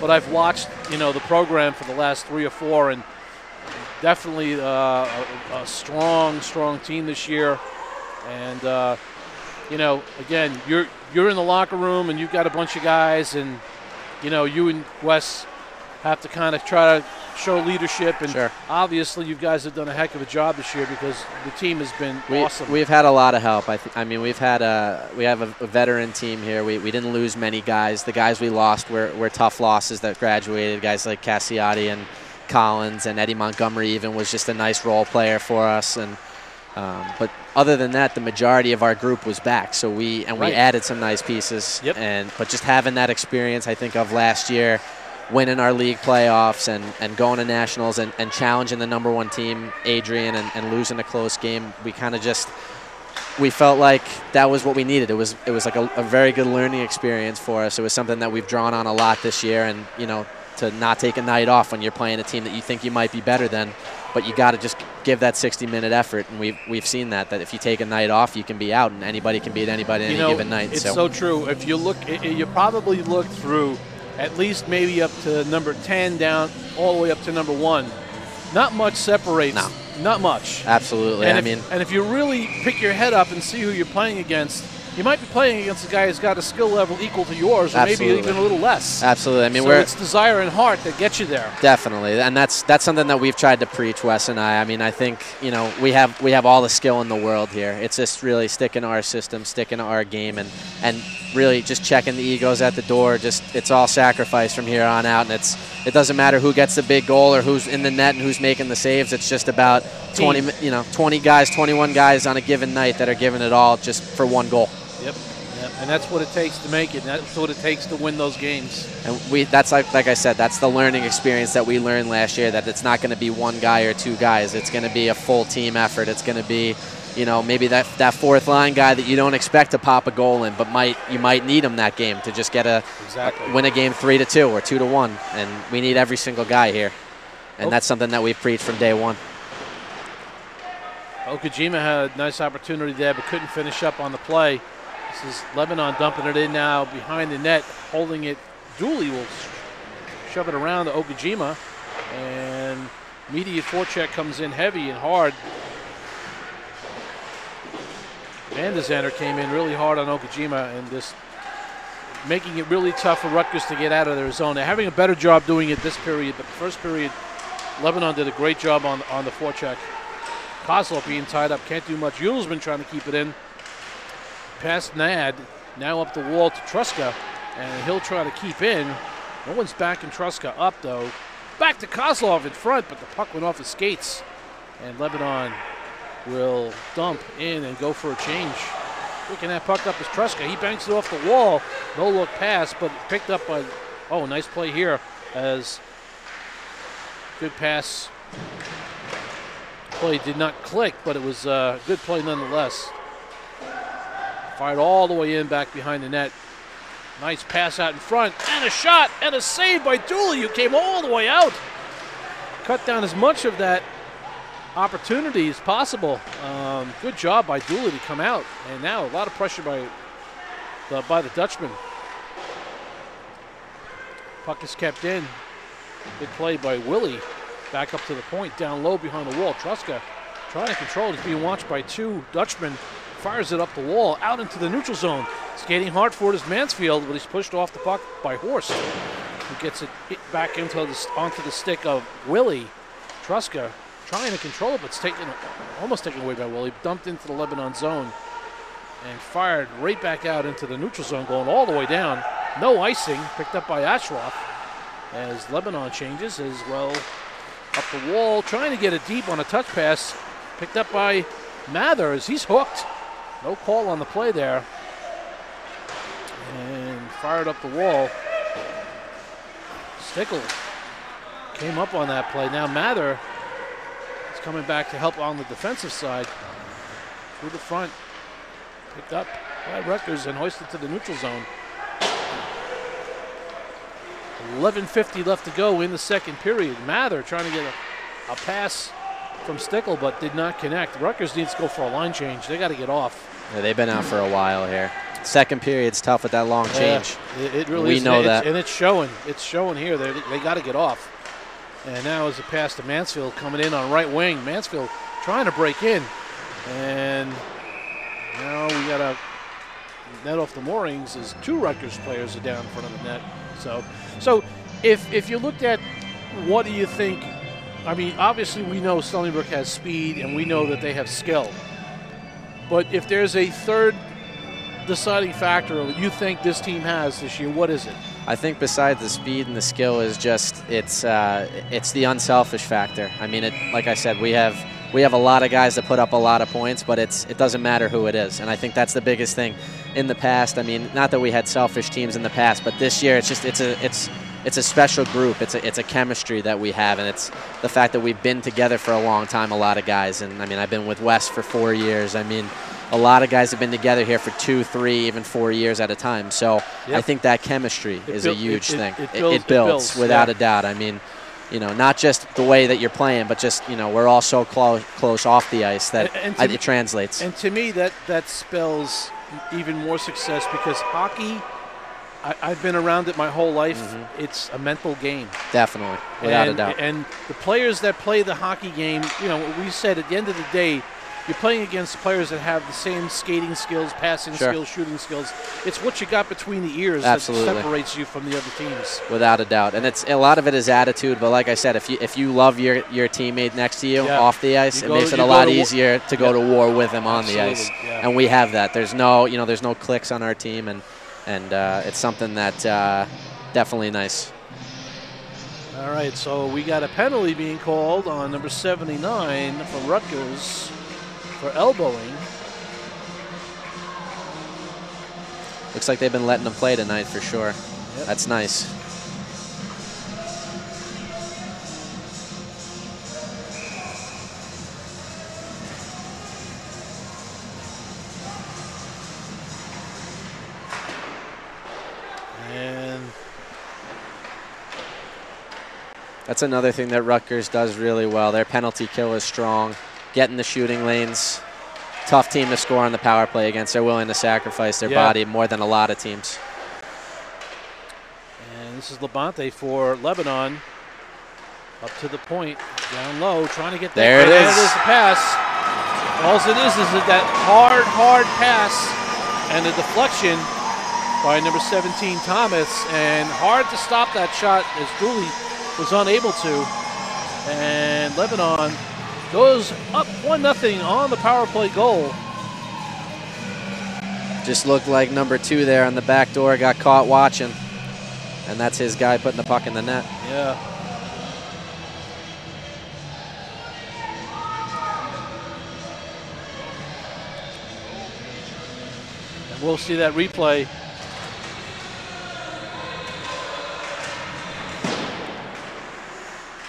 Speaker 1: but I've watched the program for the last 3 or 4, and definitely a strong team this year. And again, you're in the locker room and you've got a bunch of guys, and you and Wes have to kind of try to show leadership, and
Speaker 3: sure.
Speaker 1: Obviously you guys have done a heck of a job this year because the team has been awesome.
Speaker 3: We've had a lot of help. I mean, we have a veteran team here. We didn't lose many guys. The guys we lost were tough losses that graduated. Guys like Cassiotti and Collins, and Eddie Montgomery even was just a nice role player for us. And but other than that, the majority of our group was back. So we added some nice pieces.
Speaker 1: Yep.
Speaker 3: But just having that experience, I think, of last year, winning our league playoffs and going to nationals and challenging the #1 team, Adrian, and losing a close game, we felt like that was what we needed. It was like a very good learning experience for us. It was something that we've drawn on a lot this year, and to not take a night off when you're playing a team that you think you might be better than, but you got to just give that 60-minute effort, and we've seen that if you take a night off, you can be out, and anybody can beat anybody any given night.
Speaker 1: It's so true. If you look, you probably look through at least maybe up to number 10 down all the way up to number 1. Not much separates.
Speaker 3: No.
Speaker 1: Not much.
Speaker 3: Absolutely.
Speaker 1: And if you really pick your head up and see who you're playing against, you might be playing against a guy who's got a skill level equal to yours, or maybe even a little less.
Speaker 3: Absolutely. I mean,
Speaker 1: so it's desire and heart that gets you there.
Speaker 3: Definitely, and that's something that we've tried to preach, Wes and I. I mean, I think we have all the skill in the world here. It's just really sticking to our system, sticking to our game, and really just checking the egos at the door. Just it's all sacrifice from here on out, and it doesn't matter who gets the big goal or who's in the net and who's making the saves. It's just about 20 guys, 21 guys on a given night that are giving it all just for one goal.
Speaker 1: Yep. And that's what it takes to make it. And that's what it takes to win those games.
Speaker 3: And that's like I said, that's the learning experience that we learned last year, that it's not going to be one guy or two guys. It's going to be a full team effort. It's going to be, maybe that fourth line guy that you don't expect to pop a goal in, but you might need him that game to just win a game 3-2 or 2-1. And we need every single guy here. And that's something that we've preached from day one.
Speaker 1: Okajima had a nice opportunity there, but couldn't finish up on the play. This is Lebanon dumping it in now behind the net, holding it. Dooley will shove it around to Okajima, and immediate forecheck comes in heavy and hard. Van de Zander came in really hard on Okajima and just making it really tough for Rutgers to get out of their zone. They're having a better job doing it this period, but the first period, Lebanon did a great job on the forecheck. Kozlov being tied up, can't do much. Yule's been trying to keep it in. Past Nad, now up the wall to Truska, and he'll try to keep in. No one's backing Truska up, though. Back to Kozlov in front, but the puck went off his skates. And Lebanon will dump in and go for a change. Picking that puck up is Truska. He banks it off the wall. No look pass, but picked up by, nice play here as good pass. Play did not click, but it was a good play nonetheless. Fired all the way in back behind the net. Nice pass out in front, and a shot, and a save by Dooley, who came all the way out. Cut down as much of that opportunity as possible. Good job by Dooley to come out, and now a lot of pressure by the Dutchman. Puck is kept in. Good play by Willie. Back up to the point, down low behind the wall. Truska trying to control it. He's being watched by two Dutchmen. Fires it up the wall, out into the neutral zone. Skating hard for it is Mansfield, but he's pushed off the puck by Horst, who gets it back onto the stick of Willie. Truska trying to control it, but it's almost taken away by Willie. Dumped into the Lebanon zone and fired right back out into the neutral zone, going all the way down. No icing, picked up by Ashraf as Lebanon changes as well. Up the wall, trying to get it deep on a touch pass. Picked up by Mather as he's hooked. No call on the play there. And fired up the wall. Stickle came up on that play. Now Mather is coming back to help on the defensive side. Through the front. Picked up by Rutgers and hoisted to the neutral zone. 11:50 left to go in the second period. Mather trying to get a pass from Stickle, but did not connect. Rutgers needs to go for a line change. They got to get off.
Speaker 3: Yeah, they've been out for a while here. Second period's tough with that long change.
Speaker 1: It really is.
Speaker 3: We know that.
Speaker 1: And it's showing. It's showing here. They got to get off. And now is a pass to Mansfield coming in on right wing. Mansfield trying to break in. And now we got to net off the moorings as two Rutgers players are down in front of the net. So if you looked at what do you think, I mean, obviously we know Stony Brook has speed and we know that they have skill. But if there's a third deciding factor that you think this team has this year, what is it?
Speaker 3: I think besides the speed and the skill is just it's the unselfish factor. I mean, like I said, we have a lot of guys that put up a lot of points, but it doesn't matter who it is, and I think that's the biggest thing. In the past, I mean, not that we had selfish teams in the past, but this year it's a special group. It's a chemistry that we have, and it's the fact that we've been together for a long time. A lot of guys, and I mean, I've been with Wes for 4 years. I mean, a lot of guys have been together here for 2, 3, even 4 years at a time. So I think that chemistry is a huge thing. It builds without a doubt. I mean, you know, not just the way that you're playing, but just, you know, we're all so close off the ice that it translates.
Speaker 1: And to me, that spells even more success, because hockey, I've been around it my whole life. It's a mental game.
Speaker 3: Definitely, without a doubt.
Speaker 1: And the players that play the hockey game, you know, we said at the end of the day, you're playing against players that have the same skating skills, passing skills, shooting skills. It's what you got between the ears that separates you from the other teams.
Speaker 3: Without a doubt. And it's a lot of it is attitude, but like I said, if you love your teammate next to you off the ice, it makes it a lot easier to go to war with him on the ice. And we have that. There's no clicks on our team, and it's something that definitely nice.
Speaker 1: All right, so we got a penalty being called on number 79 for Rutgers for elbowing.
Speaker 3: Looks like they've been letting them play tonight for sure. That's nice.
Speaker 1: And
Speaker 3: that's another thing that Rutgers does really well. Their penalty kill is strong. Get in the shooting lanes. Tough team to score on the power play against. They're willing to sacrifice their body more than a lot of teams.
Speaker 1: And this is Labonte for Lebanon. Up to the point, down low, trying to get
Speaker 3: there. There it is.
Speaker 1: There's the pass. All it is that hard pass and the deflection by number 17, Thomas. And hard to stop that shot as Dooley was unable to. And Lebanon goes up 1-0 on the power play goal.
Speaker 3: Just looked like number 2 there on the back door got caught watching. And that's his guy putting the puck in the net.
Speaker 1: Yeah. And we'll see that replay.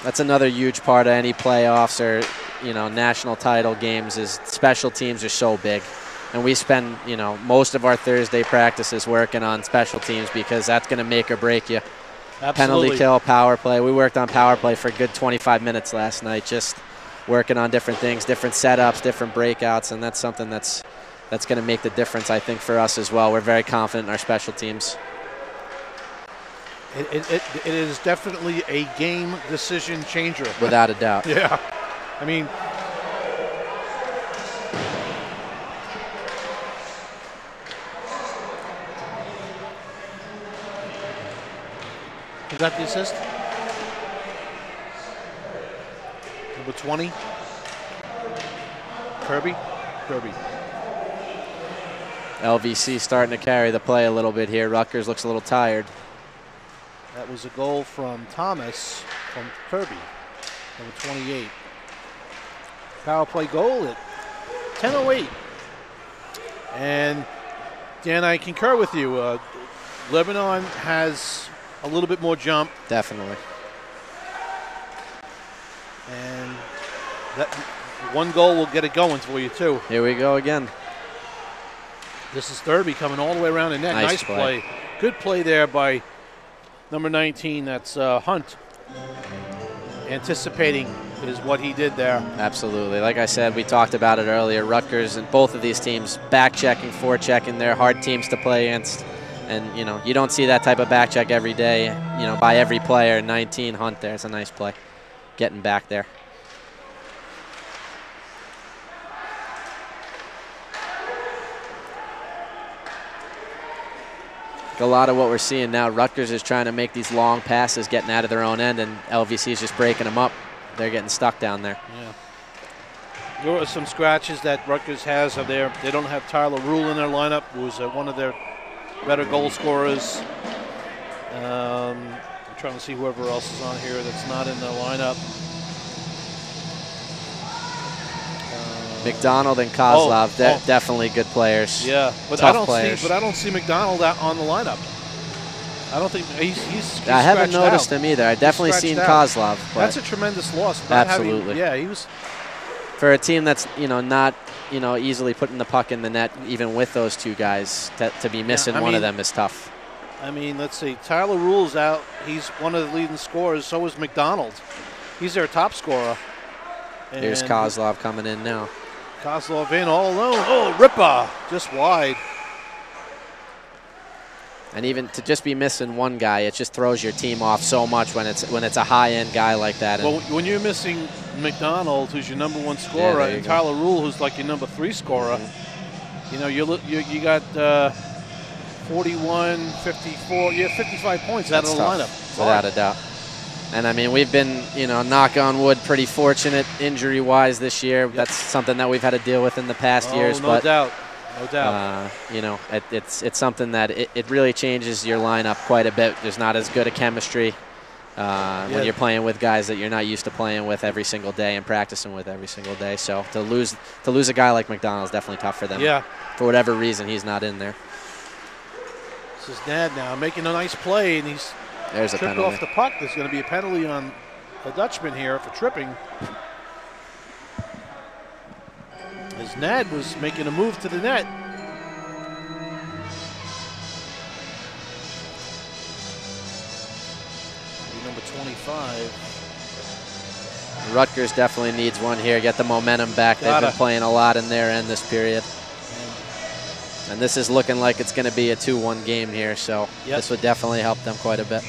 Speaker 3: That's another huge part of any playoffs or, you know, national title games is special teams are so big. And we spend, you know, most of our Thursday practices working on special teams because that's going to make or break you.
Speaker 1: Absolutely.
Speaker 3: Penalty kill, power play. We worked on power play for a good 25 minutes last night, just working on different things, different setups, different breakouts, and that's something that's going to make the difference, I think, for us as well. We're very confident in our special teams.
Speaker 1: It is definitely a game decision changer.
Speaker 3: Without a doubt.
Speaker 1: Yeah. I mean, who got the assist? Number 20. Kirby.
Speaker 3: LVC starting to carry the play a little bit here. Rutgers looks a little tired.
Speaker 1: That was a goal from Thomas from Kirby, number 28. Power play goal at 10:08. And Dan, I concur with you. Lebanon has a little bit more jump.
Speaker 3: Definitely.
Speaker 1: And that one goal will get it going for you too.
Speaker 3: Here we go again.
Speaker 1: This is Thurby coming all the way around the net.
Speaker 3: Nice
Speaker 1: play. Good play there by number 19, that's Hunt. Anticipating is what he did there.
Speaker 3: Absolutely. Like I said, we talked about it earlier. Rutgers and both of these teams back-checking, forechecking. They're hard teams to play against. And, you know, you don't see that type of back-check every day, you know, by every player. 19, Hunt there. It's a nice play. Getting back there. A lot of what we're seeing now, Rutgers is trying to make these long passes, getting out of their own end, and LVC is just breaking them up. They're getting stuck down there.
Speaker 1: Yeah. There are some scratches that Rutgers has of there. They don't have Tyler Rule in their lineup, who's one of their better goal scorers. I'm trying to see whoever else is on here that's not in the lineup.
Speaker 3: McDonald and Kozlov, definitely good players.
Speaker 1: Yeah, but I don't see McDonald out on the lineup. I don't think he's
Speaker 3: I haven't noticed him either. I definitely seen Kozlov.
Speaker 1: That's a tremendous loss.
Speaker 3: Absolutely.
Speaker 1: He was.
Speaker 3: for a team that's, not, easily putting the puck in the net, even with those two guys, to be missing one of them is tough.
Speaker 1: I mean, let's see. Tyler Rule's out. He's one of the leading scorers. So is McDonald. He's their top scorer. And
Speaker 3: here's Kozlov coming in now.
Speaker 1: Kozlov in all alone. Oh, Rippa just wide.
Speaker 3: And even to just be missing one guy, it just throws your team off so much when it's a high-end guy like that.
Speaker 1: Well, when you're missing McDonald, who's your #1 scorer, and Tyler Rule, who's like your #3 scorer, you got 41, 54, you have 55 points out of the lineup.
Speaker 3: Without a doubt. And, I mean, we've been, knock on wood, pretty fortunate injury-wise this year. Yep. That's something that we've had to deal with in the past years.
Speaker 1: No doubt. No doubt.
Speaker 3: It's something that it really changes your lineup quite a bit. There's not as good a chemistry when you're playing with guys that you're not used to playing with every single day and practicing with every single day. So to lose a guy like McDonald is definitely tough for them.
Speaker 1: Yeah.
Speaker 3: For whatever reason, he's not in there.
Speaker 1: This is Nad now making a nice play, and he's
Speaker 3: tripped
Speaker 1: off the puck. There's going to be a penalty on the Dutchman here for tripping. As Nad was making a move to the net. Number 25.
Speaker 3: Rutgers definitely needs one here. Get the momentum back. They've been playing a lot in their end this period. And this is looking like it's going to be a 2-1 game here, so this would definitely help them quite a bit.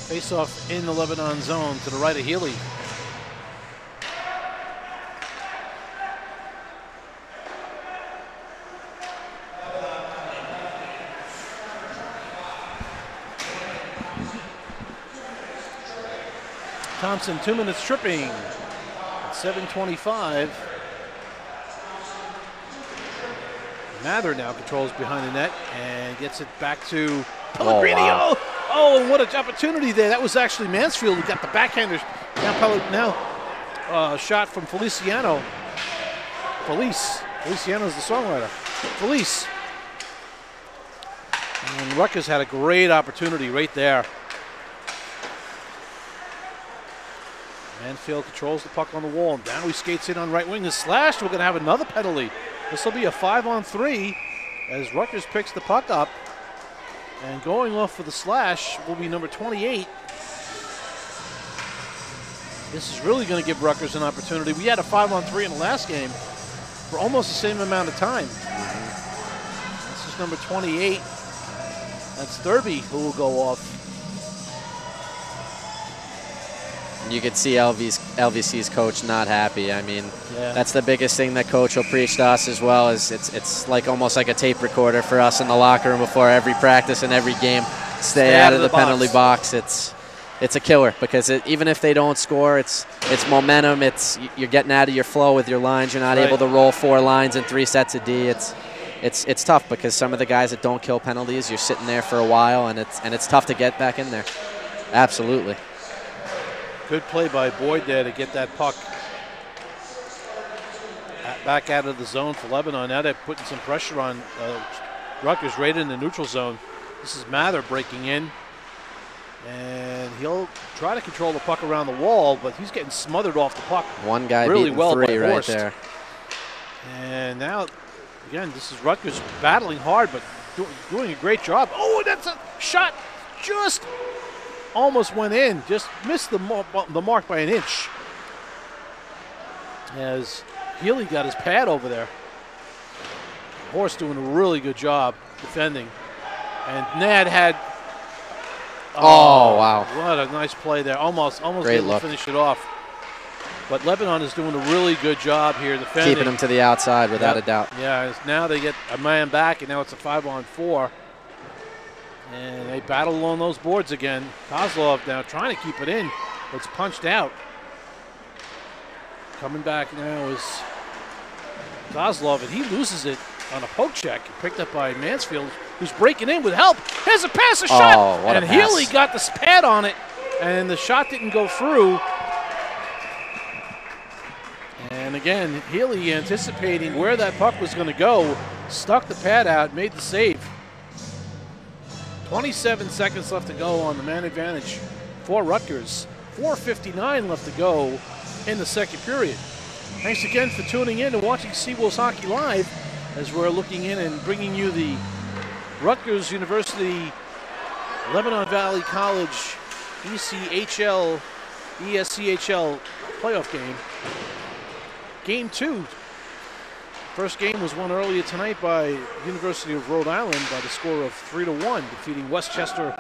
Speaker 1: Face-off in the Lebanon zone to the right of Healy. Thompson, 2 minutes tripping at 7:25. Mather now controls behind the net and gets it back to Pellegrini.
Speaker 3: Oh, wow.
Speaker 1: Oh, and what an opportunity there. That was actually Mansfield who got the backhander. Now shot from Feliciano. Feliciano's the songwriter. Felice. And Rutgers had a great opportunity right there. Mansfield controls the puck on the wall. And down he skates in on right wing. Is slashed. We're going to have another penalty. This will be a 5-on-3 as Rutgers picks the puck up. And going off for the slash will be number 28. This is really going to give Rutgers an opportunity. We had a 5-on-3 in the last game for almost the same amount of time. This is number 28. That's Thurby who will go off.
Speaker 3: You could see LVC's coach not happy. I mean, that's the biggest thing that coach will preach to us as well. Is it's like almost like a tape recorder for us in the locker room before every practice and every game. Stay out of the penalty box. It's a killer because even if they don't score, it's momentum. You're getting out of your flow with your lines. You're not able to roll 4 lines and 3 sets of D. It's tough because some of the guys that don't kill penalties, you're sitting there for a while, and it's tough to get back in there. Absolutely.
Speaker 1: Good play by Boyd there to get that puck back out of the zone for Lebanon. Now they're putting some pressure on Rutgers right in the neutral zone. This is Mather breaking in. And he'll try to control the puck around the wall, but he's getting smothered off the puck.
Speaker 3: One guy
Speaker 1: really
Speaker 3: beating
Speaker 1: well
Speaker 3: 3 right there.
Speaker 1: And now, again, this is Rutgers battling hard, but doing a great job. Oh, that's a shot just almost went in, just missed the mark by an inch. As Healy got his pad over there. Horst doing a really good job defending. And Nad had,
Speaker 3: oh wow.
Speaker 1: What a nice play there. Almost able to finish it off. But Lebanon is doing a really good job here defending.
Speaker 3: Keeping them to the outside without a doubt.
Speaker 1: Yeah, now they get a man back, and now it's a 5-on-4. And they battle along those boards again. Kozlov now trying to keep it in, but it's punched out. Coming back now is Kozlov, and he loses it on a poke check. Picked up by Mansfield, who's breaking in with help. Here's a pass, a shot.
Speaker 3: What
Speaker 1: and
Speaker 3: a pass.
Speaker 1: Healy got the pad on it, and the shot didn't go through. And again, Healy anticipating where that puck was going to go, stuck the pad out, made the save. 27 seconds left to go on the man advantage for Rutgers. 4:59 left to go in the second period. Thanks again for tuning in and watching Seawolves Hockey Live as we're looking in and bringing you the Rutgers University Lebanon Valley College ESCHL playoff game. Game 2. First game was won earlier tonight by University of Rhode Island by the score of 3-1, defeating Westchester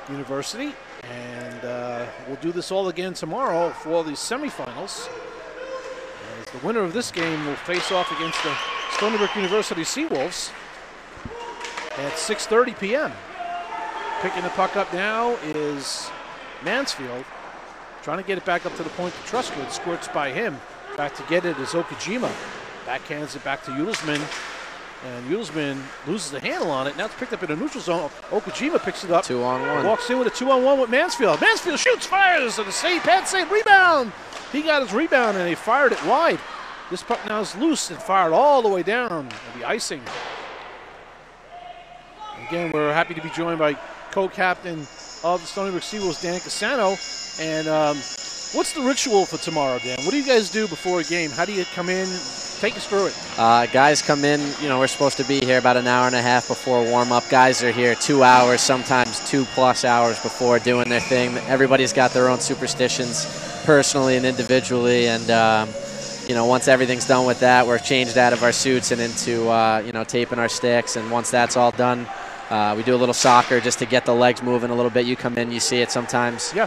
Speaker 1: University. And we'll do this all again tomorrow for the semifinals. As the winner of this game will face off against the Stony Brook University Seawolves at 6:30 p.m. Picking the puck up now is Mansfield. Trying to get it back up to the point to Truscott. Squirts by him. Back to get it is Okajima. Backhands it back to Ulisman. And Ulisman loses the handle on it. Now it's picked up in a neutral zone. Okajima picks it up.
Speaker 3: 2-on-1.
Speaker 1: Walks in with a 2-on-1 with Mansfield. Mansfield shoots, fires, and a save, pad save, rebound. He got his rebound, and he fired it wide. This puck now is loose and fired all the way down. The icing. Again, we're happy to be joined by co-captain of the Stony Brook Seawolves, Dan Cassano. And what's the ritual for tomorrow, Dan? What do you guys do before a game? How do you come in? Take us through it.
Speaker 3: Guys come in, we're supposed to be here about an hour and a half before warm-up. Guys are here 2 hours, sometimes 2+ hours before doing their thing. Everybody's got their own superstitions, personally and individually. And, once everything's done with that, we're changed out of our suits and into, taping our sticks. And once that's all done, we do a little soccer just to get the legs moving a little bit. You come in, you see it sometimes.
Speaker 1: Yeah.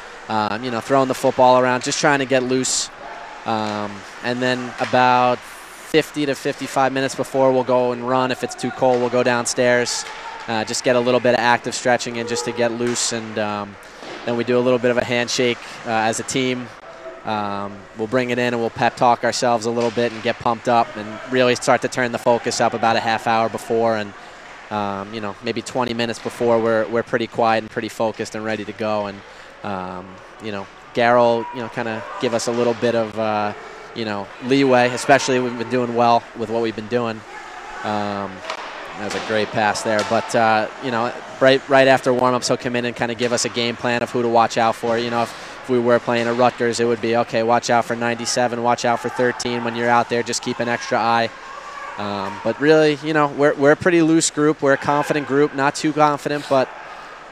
Speaker 3: Throwing the football around, just trying to get loose. And then about 50 to 55 minutes before, we'll go and run. If it's too cold, we'll go downstairs. Just get a little bit of active stretching in just to get loose. And then we do a little bit of a handshake as a team. We'll bring it in and we'll pep talk ourselves a little bit and get pumped up and really start to turn the focus up about a half hour before. And maybe 20 minutes before, we're pretty quiet and pretty focused and ready to go. And Garrel, kind of give us a little bit of leeway, especially we've been doing well with what we've been doing. That was a great pass there. But right after warm-ups, he'll come in and kind of give us a game plan of who to watch out for. If we were playing at Rutgers, it would be, okay, watch out for 97, watch out for 13 when you're out there. Just keep an extra eye. But really, we're a pretty loose group. We're a confident group, not too confident, but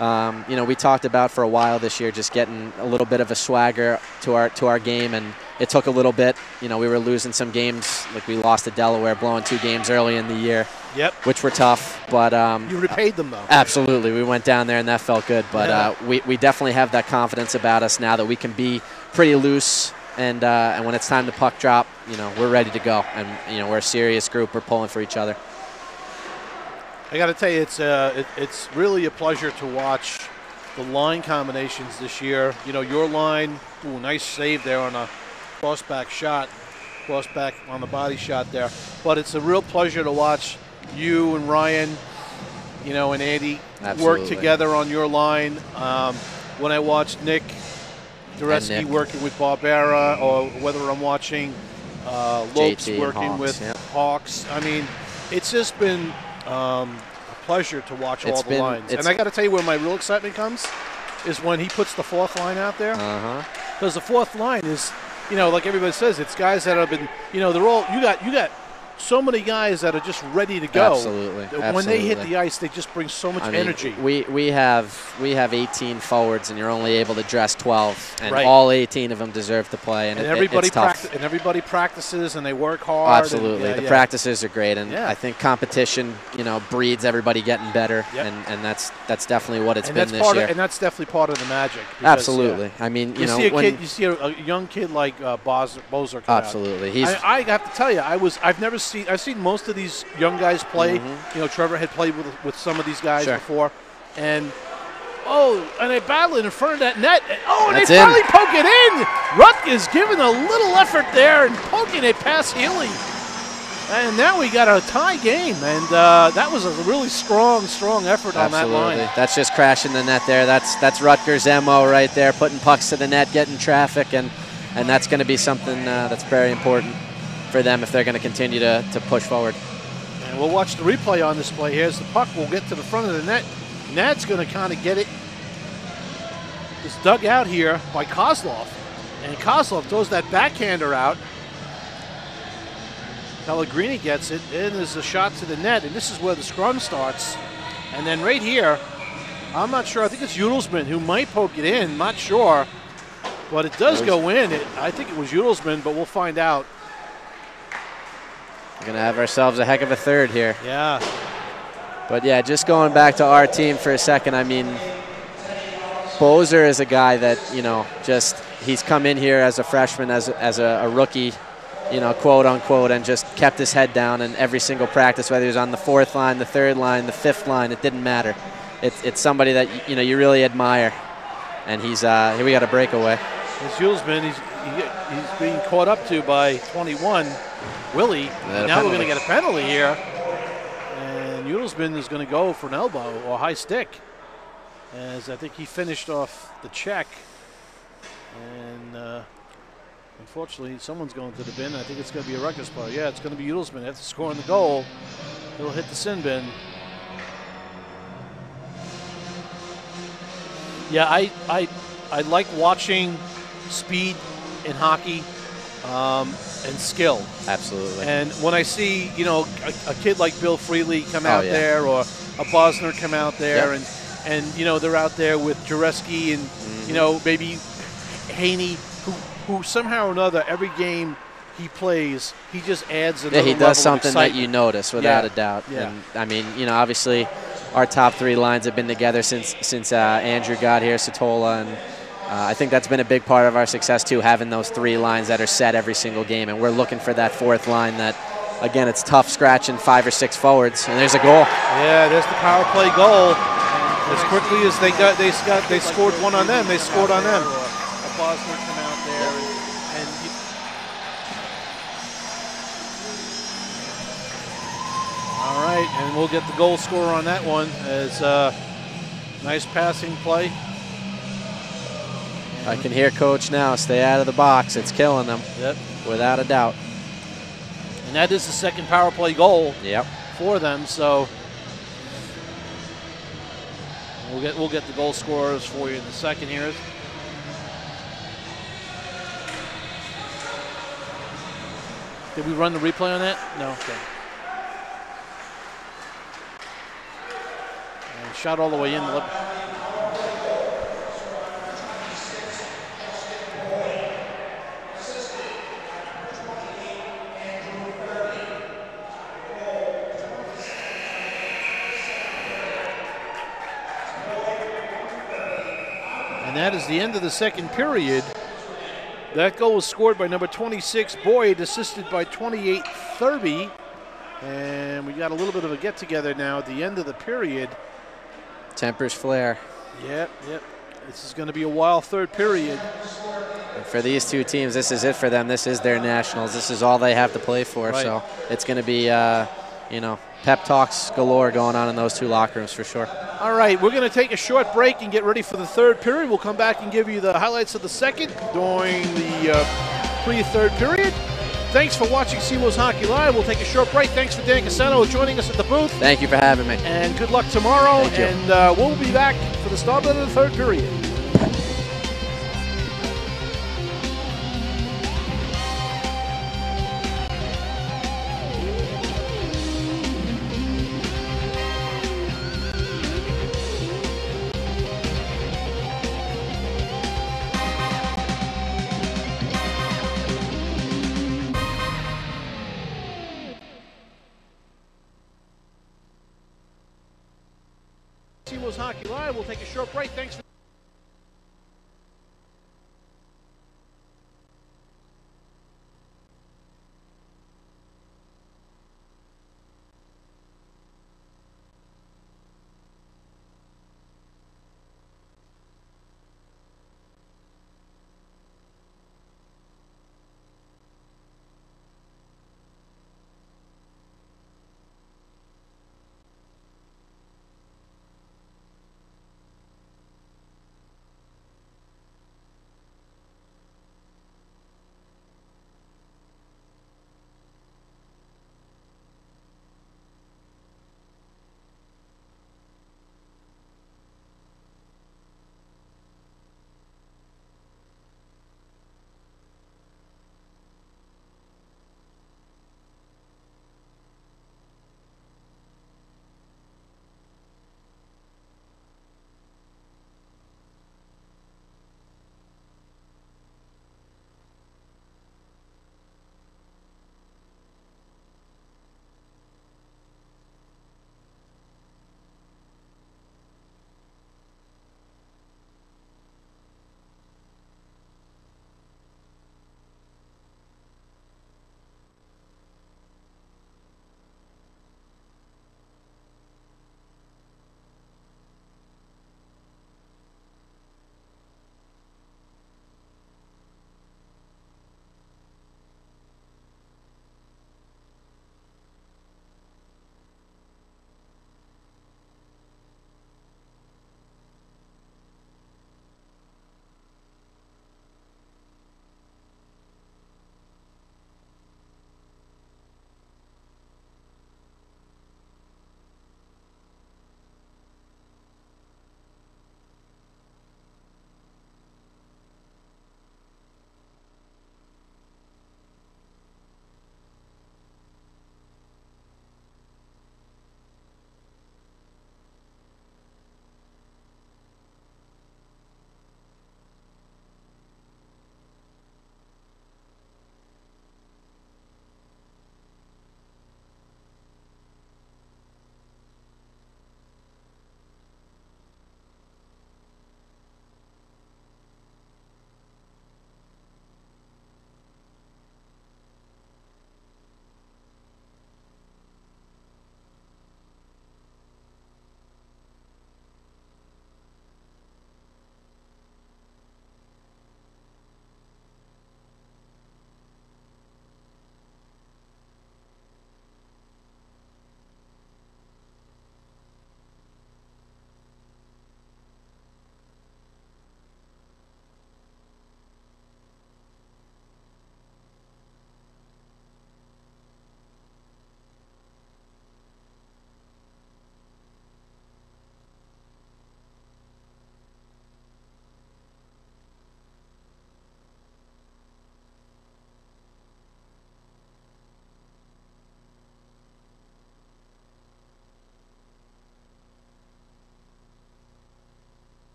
Speaker 3: we talked about for a while this year just getting a little bit of a swagger to our game, and it took a little bit. We were losing some games, like we lost to Delaware, blowing 2 games early in the year.
Speaker 1: Yep.
Speaker 3: Which were tough, but
Speaker 1: you repaid them though.
Speaker 3: Absolutely, we went down there and that felt good. But we definitely have that confidence about us now that we can be pretty loose. And when it's time to puck drop, we're ready to go. And we're a serious group. We're pulling for each other.
Speaker 1: I got to tell you, it's really a pleasure to watch the line combinations this year. Your line, nice save there on a crossback shot, crossback on the body shot there. But it's a real pleasure to watch you and Ryan, and Andy work together on your line. When I watched Nick Dureski working with Barbera, or whether I'm watching Lopes working
Speaker 3: Hawks,
Speaker 1: with
Speaker 3: yeah.
Speaker 1: Hawks. I mean, it's just been a pleasure to watch all the lines. And I got to tell you where my real excitement comes is when he puts the 4th line out there. Because the 4th line is, like everybody says, it's guys that have been, they're all, you got so many guys that are just ready to go.
Speaker 3: Absolutely.
Speaker 1: When they hit the ice, they just bring so much energy.
Speaker 3: We have 18 forwards, and you're only able to dress 12, and all 18 of them deserve to play. And
Speaker 1: everybody
Speaker 3: it's tough.
Speaker 1: And everybody practices, and they work hard.
Speaker 3: Absolutely, the practices are great, and I think competition, breeds everybody getting better, and that's definitely what it's been this year.
Speaker 1: And that's definitely part of the magic. Because,
Speaker 3: absolutely. I mean,
Speaker 1: you see a young kid like Bozer.
Speaker 3: Absolutely.
Speaker 1: I have to tell you, I've seen most of these young guys play. Trevor had played with some of these guys before, and they battle it in front of that net. And they finally poke it in. Rutgers giving a little effort there and poking it past Healy, and now we got a tie game. And that was a really strong effort on that line.
Speaker 3: That's just crashing the net there. That's Rutgers' MO right there, putting pucks to the net, getting traffic, and that's going to be something that's very important for them if they're going to continue to push forward.
Speaker 1: And we'll watch the replay on this play. Here's the puck. We'll get to the front of the net. Nat's going to kind of get it. is dug out here by Kozlov. And Kozlov throws that backhander out. Pellegrini gets it, and there's a shot to the net, and this is where the scrum starts. And then right here, I'm not sure, I think it's Udelsman who might poke it in, not sure. But it does go in. I think it was Udelsman, but we'll find out.
Speaker 3: We're going to have ourselves a heck of a third here.
Speaker 1: Yeah.
Speaker 3: But yeah, just going back to our team for a second, I mean, Bozer is a guy that, you know, he's come in here as a freshman, as a rookie, you know, quote unquote, and just kept his head down in every single practice, whether he was on the 4th line, the 3rd line, the 5th line, it didn't matter. It's somebody that, you know, you really admire. And he's here we got a breakaway.
Speaker 1: It's Julesman. He's being caught up to by 21, Willie. And now we're going to get a penalty here. And Julesman is going to go for an elbow or high stick, as I think he finished off the check. And unfortunately, someone's going to the bin. I think it's going to be a Rutgers player. Yeah, it's going to be Julesman. After scoring the goal, he'll hit the sin bin. Yeah, I like watching speed in hockey and skill.
Speaker 3: Absolutely.
Speaker 1: And when I see, you know, a kid like Bill Freely come out there, or a Bosner come out there, and you know, they're out there with Jareski and, you know, maybe Haney, who somehow or another, every game he plays, he just adds another
Speaker 3: he
Speaker 1: level
Speaker 3: does something
Speaker 1: of excitement
Speaker 3: that you notice without a doubt.
Speaker 1: Yeah.
Speaker 3: And I mean, you know, obviously our top 3 lines have been together since Andrew got here, Satola, and I think that's been a big part of our success too, having those 3 lines that are set every single game, and we're looking for that 4th line that, again, it's tough scratching 5 or 6 forwards, and there's a goal.
Speaker 1: Yeah, there's the power play goal. As quickly as they scored one on them, they scored on them. A Bosner come out there and all right, and we'll get the goal scorer on that one. As nice passing play.
Speaker 3: I can hear Coach now, stay out of the box. It's killing them.
Speaker 1: Yep.
Speaker 3: Without a doubt.
Speaker 1: And that is the 2nd power play goal for them. So we'll get the goal scorers for you in a second here. Did we run the replay on that? No. Okay. And shot all the way in. And that is the end of the 2nd period. That goal was scored by number 26, Boyd, assisted by 28, Thurby. And we got a little bit of a get-together now at the end of the period.
Speaker 3: Tempers flare.
Speaker 1: Yep. This is going to be a wild 3rd period.
Speaker 3: And for these 2 teams, this is it for them. This is their nationals. This is all they have to play for.
Speaker 1: Right.
Speaker 3: So it's going to be, you know, pep talks galore going on in those 2 locker rooms for sure.
Speaker 1: All right, we're going to take a short break and get ready for the 3rd period. We'll come back and give you the highlights of the 2nd during the pre-3rd period. Thanks for watching Seawolves Hockey Live. We'll take a short break. Thanks for Dan Cassetto joining us at the booth.
Speaker 3: Thank you for having me.
Speaker 1: And good luck tomorrow.
Speaker 3: Thank you.
Speaker 1: And we'll be back for the start of the 3rd period. Seawolves Hockey Live. We'll take a short break. Thanks for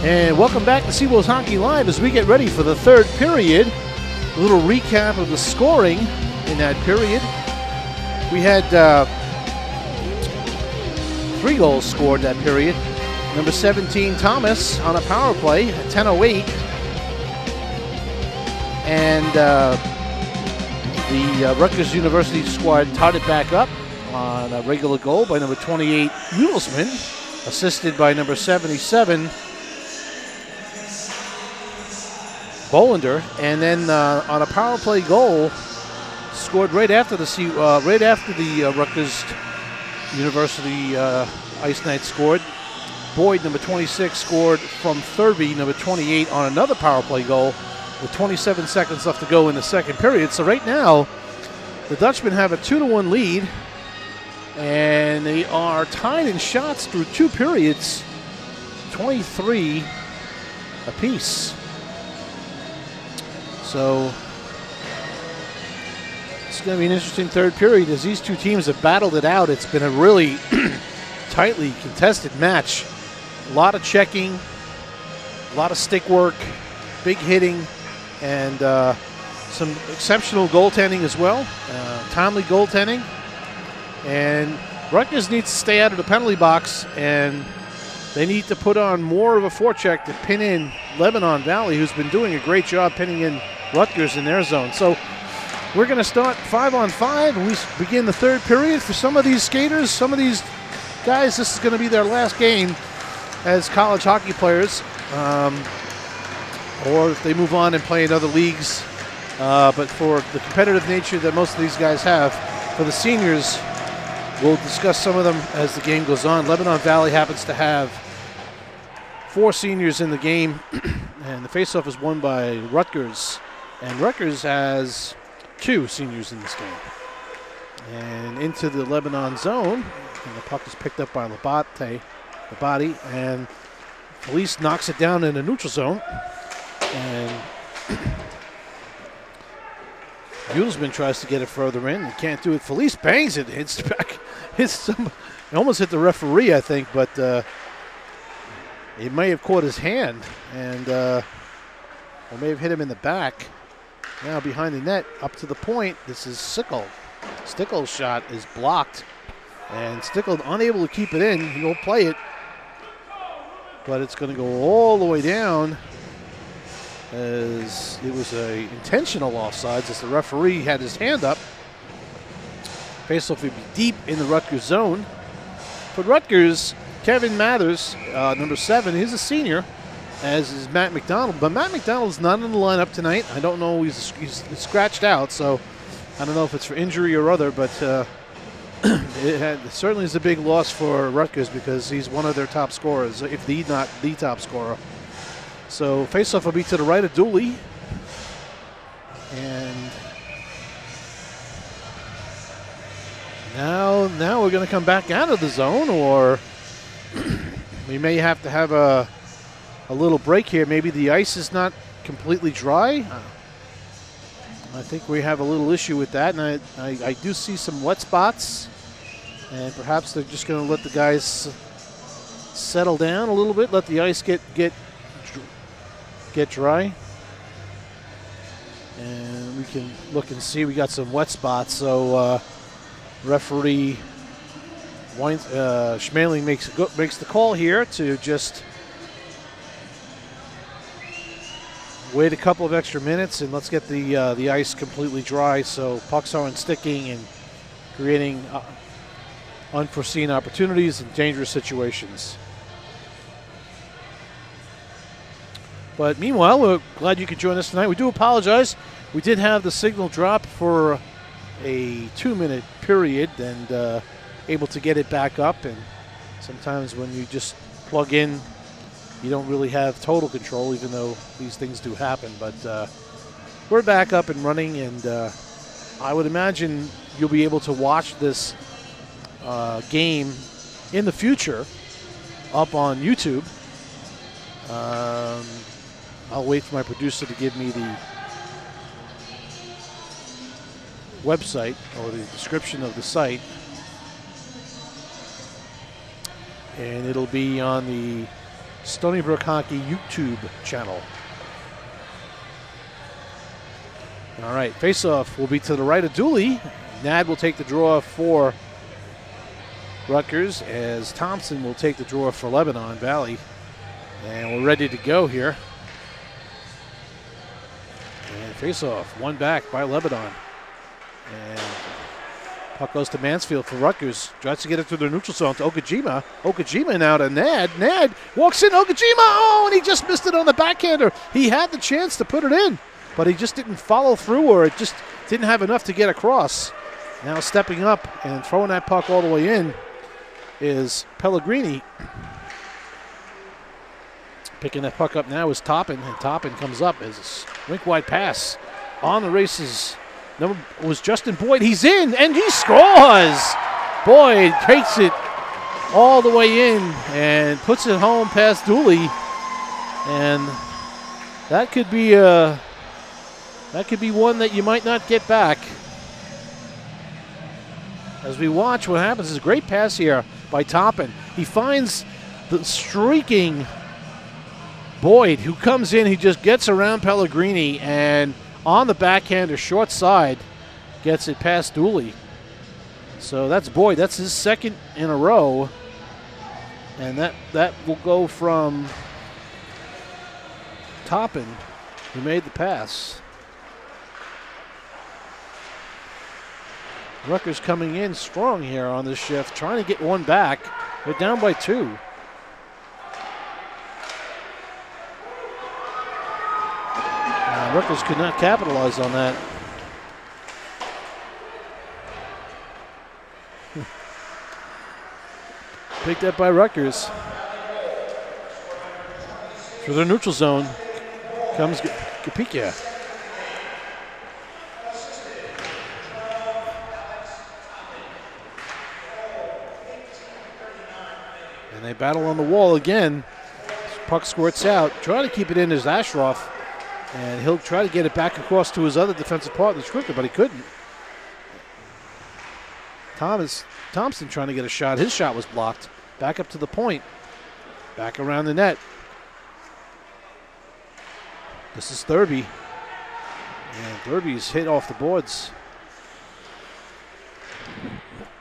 Speaker 1: And welcome back to Seawolves Hockey Live as we get ready for the third period. A little recap of the scoring in that period. We had 3 goals scored that period. Number 17, Thomas, on a power play at 10:08. And the Rutgers University squad tied it back up on a regular goal by number 28, Muelsman, assisted by number 77, Bolender. And then on a power play goal, scored right after the Rutgers University Ice Knights scored. Boyd, number 26, scored from Thurby, number 28, on another power play goal with 27 seconds left to go in the second period. So right now, the Dutchmen have a 2-1 lead, and they are tied in shots through 2 periods, 23 apiece. So it's going to be an interesting third period as these 2 teams have battled it out. It's been a really tightly contested match. A lot of checking, a lot of stick work, big hitting, and some exceptional goaltending as well, timely goaltending. And Rutgers needs to stay out of the penalty box, and they need to put on more of a forecheck to pin in Lebanon Valley, who's been doing a great job pinning in Rutgers in their zone. So we're going to start 5-on-5, and we begin the third period. For some of these skaters, some of these guys, this is going to be their last game as college hockey players, or if they move on and play in other leagues. But for the competitive nature that most of these guys have, for the seniors, we'll discuss some of them as the game goes on. Lebanon Valley happens to have 4 seniors in the game, and the faceoff is won by Rutgers. And Rutgers has 2 seniors in this game. And into the Lebanon zone, and the puck is picked up by Labate, and Felice knocks it down in the neutral zone. And Muelsman tries to get it further in and can't do it. Felice bangs it, hits back, it almost hit the referee, I think, but it may have caught his hand, and or may have hit him in the back. Now behind the net, up to the point. This is Stickle. Stickle's shot is blocked, and Stickle unable to keep it in. He'll play it, but it's going to go all the way down, as it was a intentional offsides as the referee had his hand up. Faceoff would be deep in the Rutgers zone. But Rutgers, Kevin Mathers, number 7, he's a senior, as is Matt McDonald. But Matt McDonald's not in the lineup tonight. I don't know, he's scratched out, so I don't know if it's for injury or other, but it certainly is a big loss for Rutgers because he's one of their top scorers, if not the top scorer. So faceoff will be to the right of Dooley. And now we're going to come back out of the zone, or we may have to have a little break here. Maybe the ice is not completely dry. I think we have a little issue with that, and I do see some wet spots, and perhaps they're just going to let the guys settle down a little bit, let the ice get dry, and we can look and see. We got some wet spots, so referee Schmeling makes the call here to just wait a couple of extra minutes and let's get the ice completely dry so pucks aren't sticking and creating unforeseen opportunities and dangerous situations. But meanwhile, we're glad you could join us tonight. We do apologize. We did have the signal drop for a 2-minute period and able to get it back up. And sometimes when you just plug in, you don't really have total control, even though these things do happen. But we're back up and running, and I would imagine you'll be able to watch this game in the future up on YouTube. I'll wait for my producer to give me the website or the description of the site. And it'll be on the Stony Brook Hockey YouTube channel. All right, face-off will be to the right of Dooley. Nad will take the draw for Rutgers as Thompson will take the draw for Lebanon Valley. And we're ready to go here. And face-off, one back by Lebanon. And puck goes to Mansfield for Rutgers. Tries to get it through the neutral zone to Okajima. Okajima now to Nad. Nad walks in. Okajima, oh, and he just missed it on the backhander. He had the chance to put it in, but he just didn't follow through, or it just didn't have enough to get across. Now stepping up and throwing that puck all the way in is Pellegrini. Picking that puck up now is Toppin, and Toppin comes up as a rink-wide pass. On the races, number was Justin Boyd. He's in, and he scores! Boyd takes it all the way in and puts it home past Dooley. And that could be one that you might not get back. As we watch what happens, is a great pass here by Toppin. He finds the streaking Boyd, who comes in. He just gets around Pellegrini, and on the backhander, short side, gets it past Dooley. So that's Boyd. That's his second in a row. And that will go from Toppin, who made the pass. Rutgers coming in strong here on this shift, trying to get one back. They're down by 2. Rutgers could not capitalize on that. Picked up by Rutgers. Through their neutral zone comes Kapika. And they battle on the wall again. Puck squirts out. Trying to keep it in is Ashroff. And he'll try to get it back across to his other defensive partner, Stricker, but he couldn't. Thompson trying to get a shot. His shot was blocked. Back up to the point. Back around the net. This is Thurby. And Thurby's hit off the boards.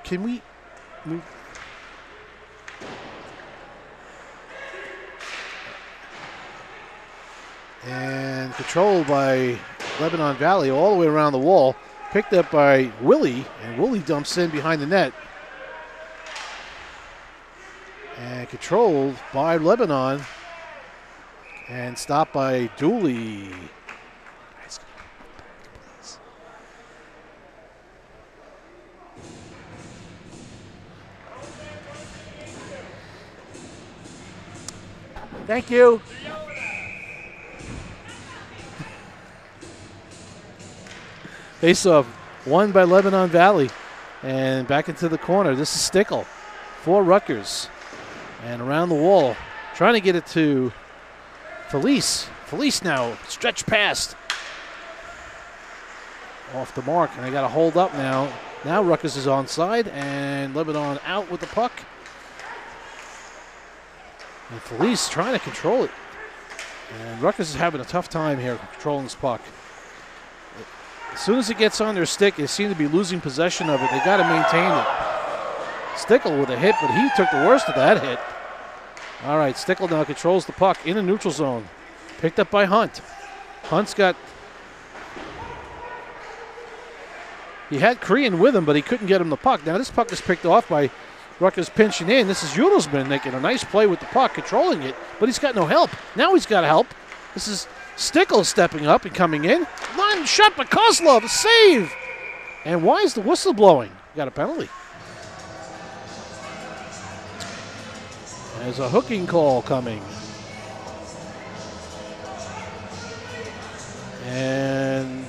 Speaker 1: Can we move? And controlled by Lebanon Valley all the way around the wall. Picked up by Willie, and Willie dumps in behind the net. And controlled by Lebanon. And stopped by Dooley. Thank you. Face-off won by Lebanon Valley. And back into the corner. This is Stickle for Rutgers. And around the wall, trying to get it to Felice. Felice now, stretch past. Off the mark, and they got a hold up now. Now Rutgers is onside, and Lebanon out with the puck. And Felice trying to control it. And Rutgers is having a tough time here controlling this puck. As soon as it gets on their stick, they seem to be losing possession of it. They got to maintain it. Stickle with a hit, but he took the worst of that hit. All right, Stickle now controls the puck in the neutral zone. Picked up by Hunt. Hunt's got... He had Korean with him, but he couldn't get him the puck. Now this puck is picked off by Rutgers pinching in. This is Udelsman making a nice play with the puck, controlling it, but he's got no help. Now he's got help. This is Stickle stepping up and coming in. Line shot by Kozlov, a save. And why is the whistle blowing? Got a penalty. There's a hooking call coming. And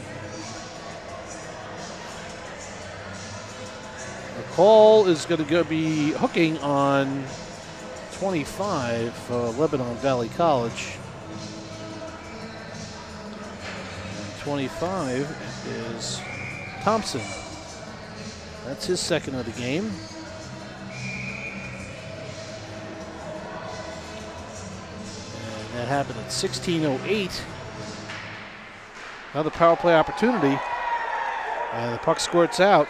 Speaker 1: the call is going to be hooking on 25 for Lebanon Valley College. 25 is Thompson. That's his second of the game. That happened at 16:08. Another power play opportunity. And the puck squirts out.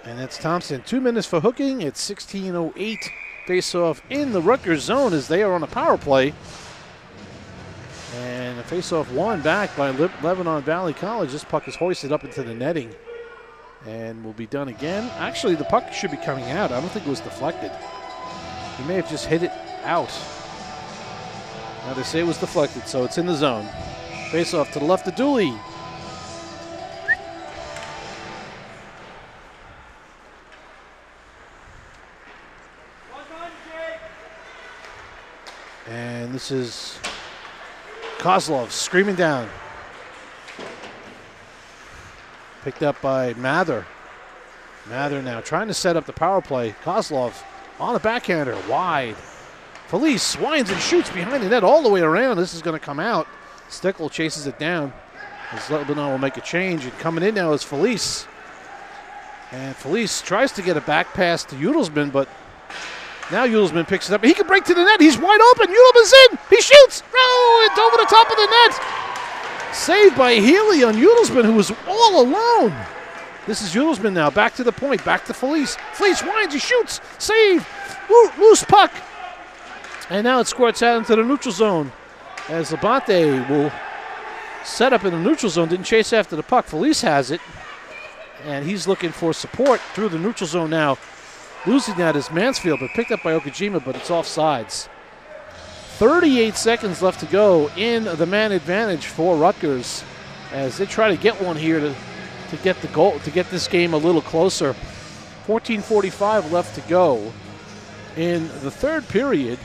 Speaker 1: And that's Thompson. 2 minutes for hooking. It's 16:08. Face-off in the Rutgers zone as they are on a power play. And a face-off won back by Lebanon Valley College. This puck is hoisted up into the netting and will be done again. Actually, the puck should be coming out. I don't think it was deflected. He may have just hit it out. Now they say it was deflected, so it's in the zone. Face-off to the left of Dooley. And this is Kozlov screaming down. Picked up by Mather. Mather now trying to set up the power play. Kozlov on the backhander, wide. Felice winds and shoots behind the net all the way around. This is going to come out. Stickle chases it down. As Lebanon will make a change. And coming in now is Felice. And Felice tries to get a back pass to Udelsman, but now Udelsman picks it up. He can break to the net. He's wide open. Udelsman's in. He shoots. Oh, it's over the top of the net. Saved by Healy on Udelsman, who was all alone. This is Udelsman now. Back to the point. Back to Felice. Felice winds. He shoots. Save. Loose puck. And now it squirts out into the neutral zone as Labonte will set up in the neutral zone. Didn't chase after the puck. Felice has it. And he's looking for support through the neutral zone now. Losing that is Mansfield, but picked up by Okajima, but it's offsides. 38 seconds left to go in the man advantage for Rutgers as they try to get one here to get the goal, to get this game a little closer. 14:45 left to go in the third period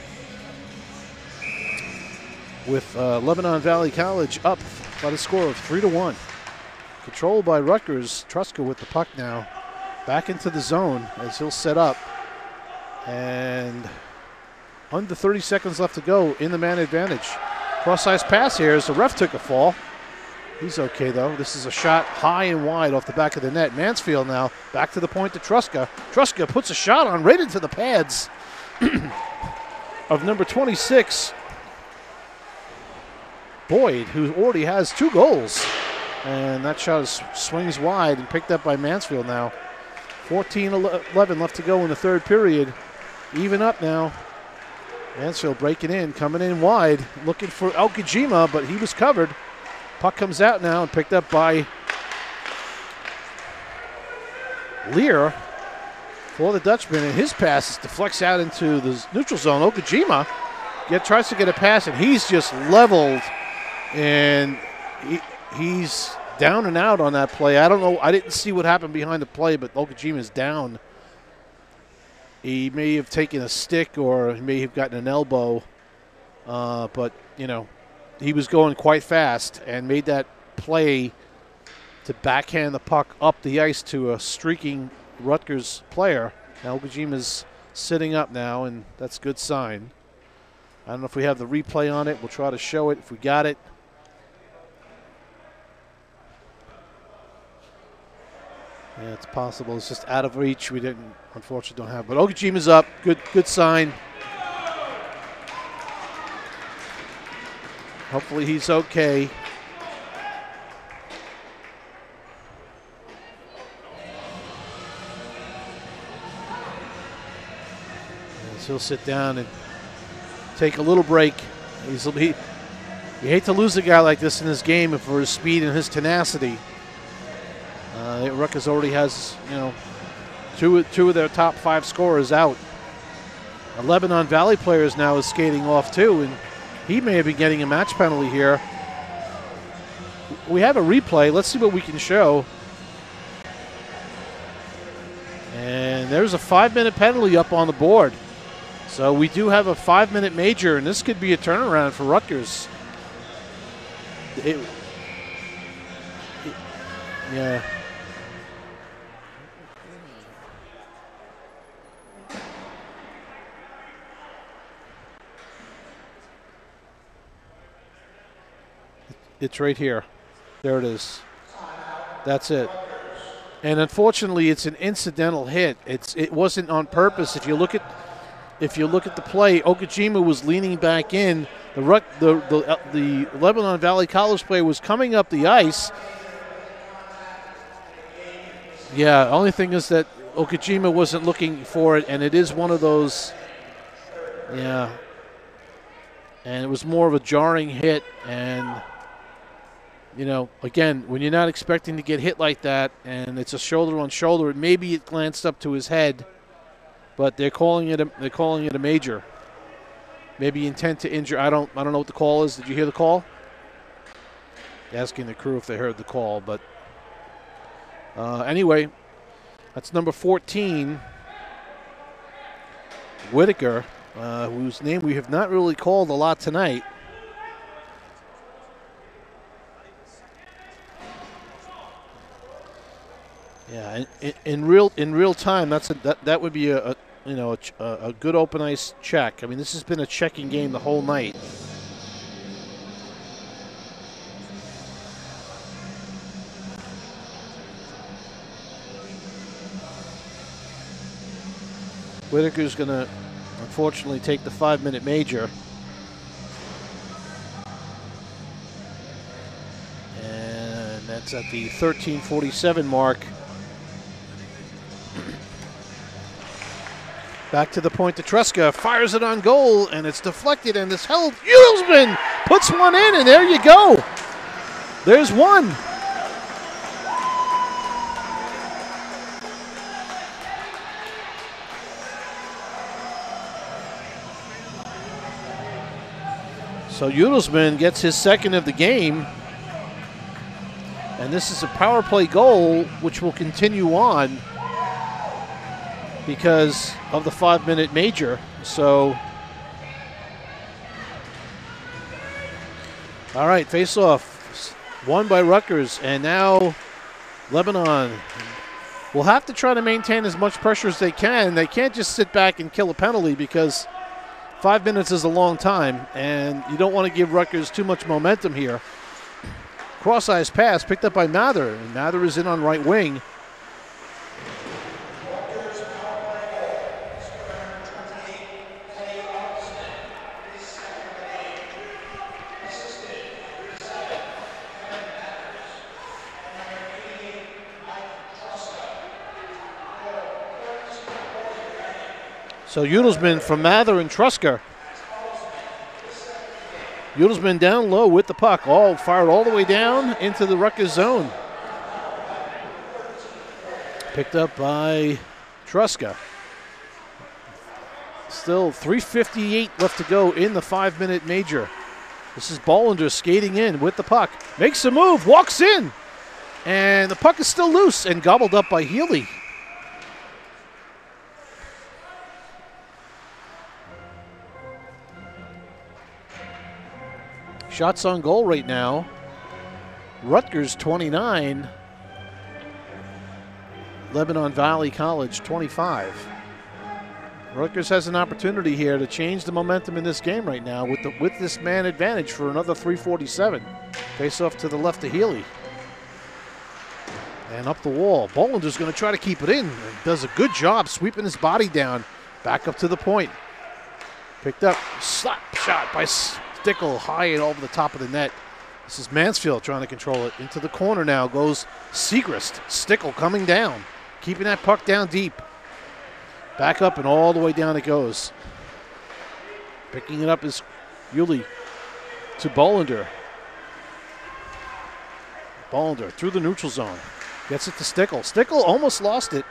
Speaker 1: with Lebanon Valley College up by the score of 3-1. Controlled by Rutgers. Truska with the puck now. Back into the zone as he'll set up. And under 30 seconds left to go in the man advantage. Cross-ice pass here as the ref took a fall. He's okay, though. This is a shot high and wide off the back of the net. Mansfield now back to the point to Truska. Truska puts a shot on right into the pads of number 26, Boyd, who already has 2 goals. And that shot swings wide and picked up by Mansfield now. 14-11 left to go in the third period. Even up now. Mansfield breaking in, coming in wide, looking for Okajima, but he was covered. Puck comes out now and picked up by Lear for the Dutchman, and his pass deflects out into the neutral zone. Okajima tries to get a pass, and he's just leveled, and he's down and out on that play. I don't know. I didn't see what happened behind the play, but Okajima's down. He may have taken a stick or he may have gotten an elbow, but, you know, he was going quite fast and made that play to backhand the puck up the ice to a streaking Rutgers player. Now Okajima's sitting up now, and that's a good sign. I don't know if we have the replay on it. We'll try to show it if we got it. Yeah, it's possible. It's just out of reach. We didn't, unfortunately, don't have. But Okajima's up. Good sign. Hopefully he's okay. And he'll sit down and take a little break. You hate to lose a guy like this in this game for his speed and his tenacity. Rutgers already has, you know, two of their top 5 scorers out. A Lebanon Valley player now is skating off too, and he may have been getting a match penalty here. We have a replay. Let's see what we can show. And there's a 5-minute penalty up on the board. So we do have a 5-minute major, and this could be a turnaround for Rutgers. Yeah. It's right here. There it is. That's it. And unfortunately, it's an incidental hit. It wasn't on purpose. If you look at the play, Okajima was leaning back in. The Lebanon Valley College player was coming up the ice. Yeah, only thing is that Okajima wasn't looking for it, and it is one of those. Yeah. And it was more of a jarring hit, and again, when you're not expecting to get hit like that, and it's a shoulder on shoulder, maybe it glanced up to his head, but they're calling it a major. Maybe intent to injure. I don't know what the call is. Did you hear the call? Asking the crew if they heard the call, but anyway, that's number 14, Whitaker, whose name we have not really called a lot tonight. Yeah, in real time, that would be a good open ice check. I mean, this has been a checking game the whole night. Whitaker's going to unfortunately take the 5-minute major. And that's at the 13:47 mark. Back to the point to Truska, fires it on goal, and it's deflected, and it's held. Udelsman puts one in, and there you go. There's one. So Udelsman gets his second of the game, and this is a power play goal, which will continue on because of the 5-minute major. So, all right, face-off won by Rutgers, and now Lebanon will have to try to maintain as much pressure as they can. They can't just sit back and kill a penalty because 5 minutes is a long time, and you don't want to give Rutgers too much momentum here. Cross-ice pass picked up by Mather, and Mather is in on right wing. So Udelsman from Mather and Truska. Udelsman down low with the puck, fired all the way down into the Rutgers zone. Picked up by Truska. Still 3:58 left to go in the 5-minute major. This is Bollender skating in with the puck. Makes a move, walks in. And the puck is still loose and gobbled up by Healy. Shots on goal right now. Rutgers 29. Lebanon Valley College 25. Rutgers has an opportunity here to change the momentum in this game right now with this man advantage for another 3:47. Face off to the left to Healy. And up the wall. Bollinger's going to try to keep it in. And does a good job sweeping his body down. Back up to the point. Picked up. Slap shot by Stickle high and over the top of the net. This is Mansfield trying to control it. Into the corner now goes Segrist. Stickle coming down. Keeping that puck down deep. Back up and all the way down it goes. Picking it up is Yuli to Bollender. Bollender through the neutral zone. Gets it to Stickle. Stickle almost lost it.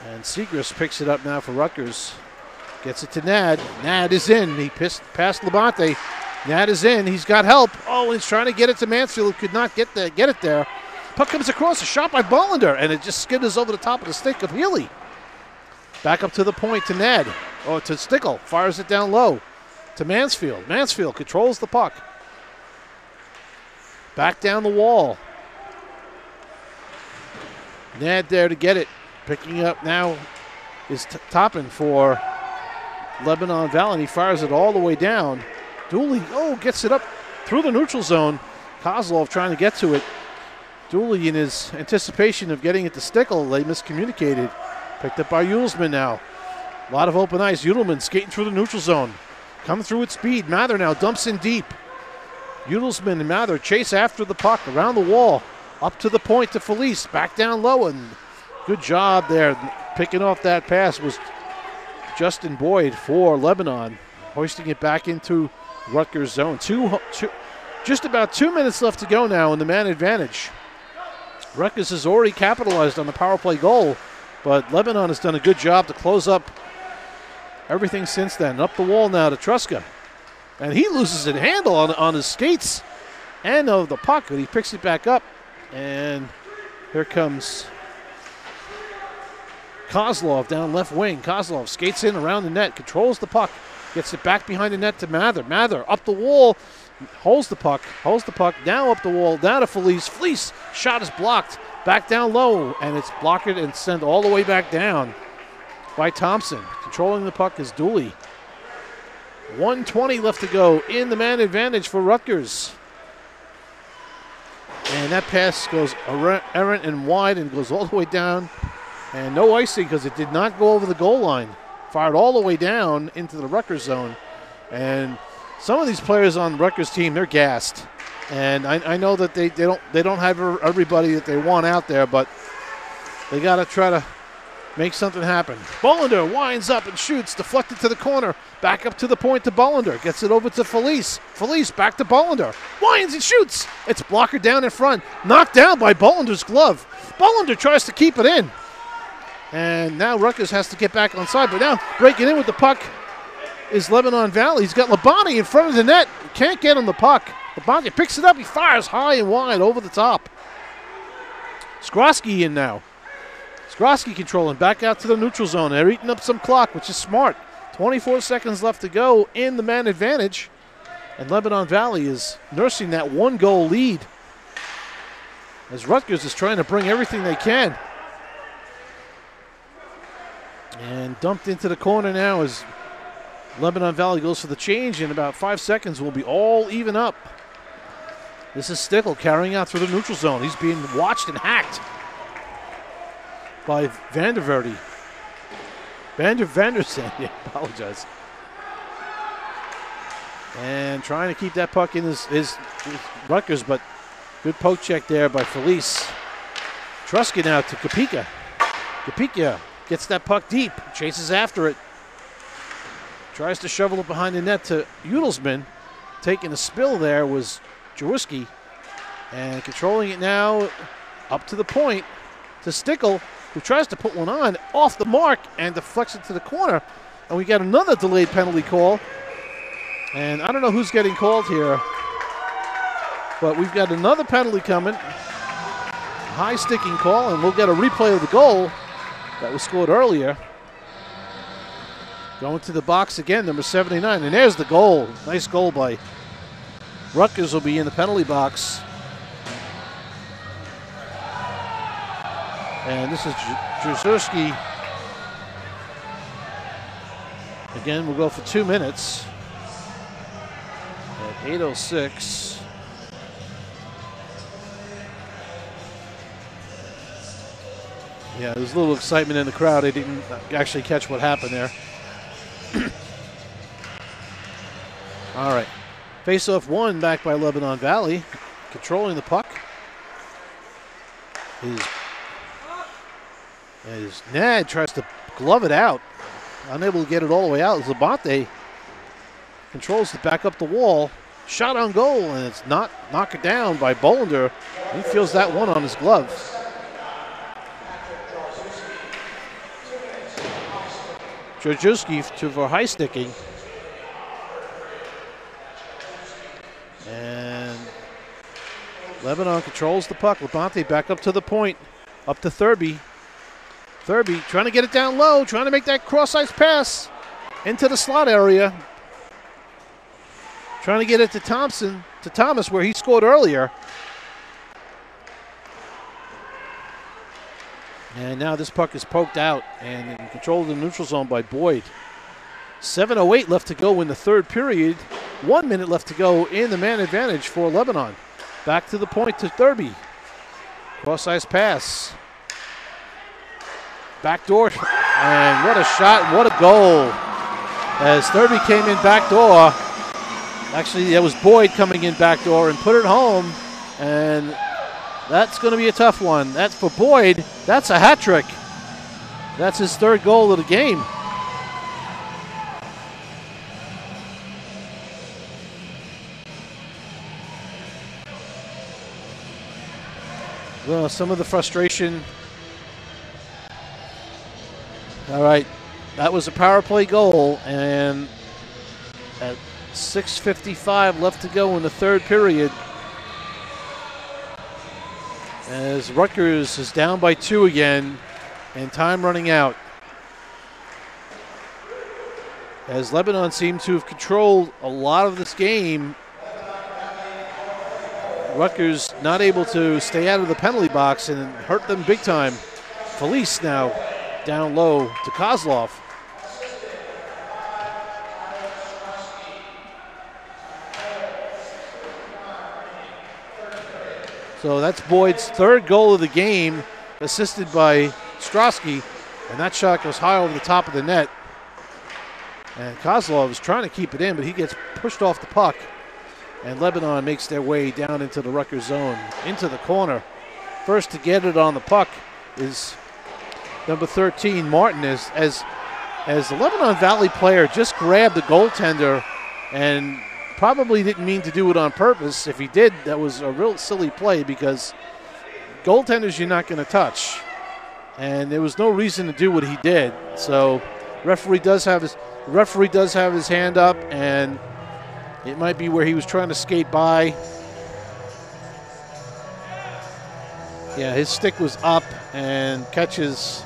Speaker 1: And Segrist picks it up now for Rutgers. Gets it to Nad. Nad is in. He past Labonte. Nad is in. He's got help. Oh, he's trying to get it to Mansfield. Could not get it there. Puck comes across. A shot by Bollender. And it just skitters over the top of the stick of Healy. Back up to the point to Nad. Or to Stickle. Fires it down low to Mansfield. Mansfield controls the puck. Back down the wall. Nad there to get it. Picking up now is Toppin for Lebanon Valley. He fires it all the way down. Dooley, gets it up through the neutral zone. Kozlov trying to get to it. Dooley, in his anticipation of getting it to Stickle, they miscommunicated. Picked up by Udelman now. A lot of open ice. Udelman skating through the neutral zone. Coming through with speed. Mather now dumps in deep. Udelman and Mather chase after the puck around the wall. Up to the point to Felice. Back down low, and good job there. Picking off that pass was Justin Boyd for Lebanon. Hoisting it back into Rutgers zone. Just about 2 minutes left to go now in the man advantage. Rutgers has already capitalized on the power play goal, but Lebanon has done a good job to close up everything since then. Up the wall now to Truska. And he loses his handle on his skates and of the puck, but he picks it back up. And here comes Kozlov down left wing. Kozlov skates in around the net, controls the puck, gets it back behind the net to Mather. Mather up the wall, holds the puck, now up the wall, down to Felice. Felice, shot is blocked, back down low, and it's blocked and sent all the way back down by Thompson. Controlling the puck is Dooley. 1:20 left to go in the man advantage for Rutgers. And that pass goes errant and wide and goes all the way down. And no icing because it did not go over the goal line. Fired all the way down into the Rutgers zone. And some of these players on the Rutgers team, they're gassed. And I know that they don't have everybody that they want out there, but they got to try to make something happen. Bollender winds up and shoots, deflected to the corner. Back up to the point to Bollender. Gets it over to Felice. Felice back to Bollender. Winds and shoots. It's blocker down in front. Knocked down by Bollender's glove. Bollender tries to keep it in. And now Rutgers has to get back on side. But now breaking in with the puck is Lebanon Valley. He's got Labonte in front of the net. Can't get him the puck. Labonte picks it up. He fires high and wide over the top. Skrosky in now. Skrosky controlling back out to the neutral zone. They're eating up some clock, which is smart. 24 seconds left to go in the man advantage. And Lebanon Valley is nursing that 1-goal lead as Rutgers is trying to bring everything they can. And dumped into the corner now as Lebanon Valley goes for the change. In about 5 seconds, we'll be all even up. This is Stickle carrying out through the neutral zone. He's being watched and hacked by Vanderverde. Vandersen, yeah, apologize. And trying to keep that puck in his Rutgers, but good poke check there by Felice. Truska now to Kapika. Kapika gets that puck deep, chases after it. Tries to shovel it behind the net to Udelman. Taking a spill there was Jaworski. And controlling it now up to the point to Stickle, who tries to put one on off the mark and deflects it to the corner. And we got another delayed penalty call. And I don't know who's getting called here, but we've got another penalty coming. High sticking call, and we'll get a replay of the goal that was scored earlier. Going to the box again, number 79, and there's the goal. Nice goal by Rutgers. Will be in the penalty box. And this is Juzurski. Again, we'll go for 2 minutes at 8:06. Yeah, there's a little excitement in the crowd. I didn't actually catch what happened there. All right. Face-off one back by Lebanon Valley. Controlling the puck as Nad tries to glove it out. Unable to get it all the way out. Labonte controls it back up the wall. Shot on goal, and it's not knocked down by Bollender. He feels that one on his glove. Jojewski for high sticking. And Lebanon controls the puck. Labonte back up to the point. Up to Thurby. Thurby trying to get it down low, trying to make that cross-ice pass into the slot area. Trying to get it to Thomas, where he scored earlier. And now this puck is poked out and in control of the neutral zone by Boyd. 7:08 left to go in the third period. 1 minute left to go in the man advantage for Lebanon. Back to the point to Thurby. Cross-ice pass. Backdoor, and what a shot, what a goal. As Thurby came in backdoor, actually it was Boyd coming in backdoor and put it home, and that's going to be a tough one. That's for Boyd, that's a hat trick. That's his third goal of the game. Well, some of the frustration. All right, that was a power play goal, and at 6:55 left to go in the third period, as Rutgers is down by 2 again, and time running out. As Lebanon seemed to have controlled a lot of this game, Rutgers not able to stay out of the penalty box and hurt them big time. Felice now down low to Kozlov. So that's Boyd's third goal of the game, assisted by Strosky, and that shot goes high over the top of the net. And Kozlov is trying to keep it in, but he gets pushed off the puck, and Lebanon makes their way down into the Rutgers zone, into the corner. First to get it on the puck is number 13, Martin, as the Lebanon Valley player just grabbed the goaltender and probably didn't mean to do it on purpose. If he did, that was a real silly play, because goaltenders you're not going to touch. And there was no reason to do what he did. So referee does have his hand up, and it might be where he was trying to skate by. Yeah, his stick was up and catches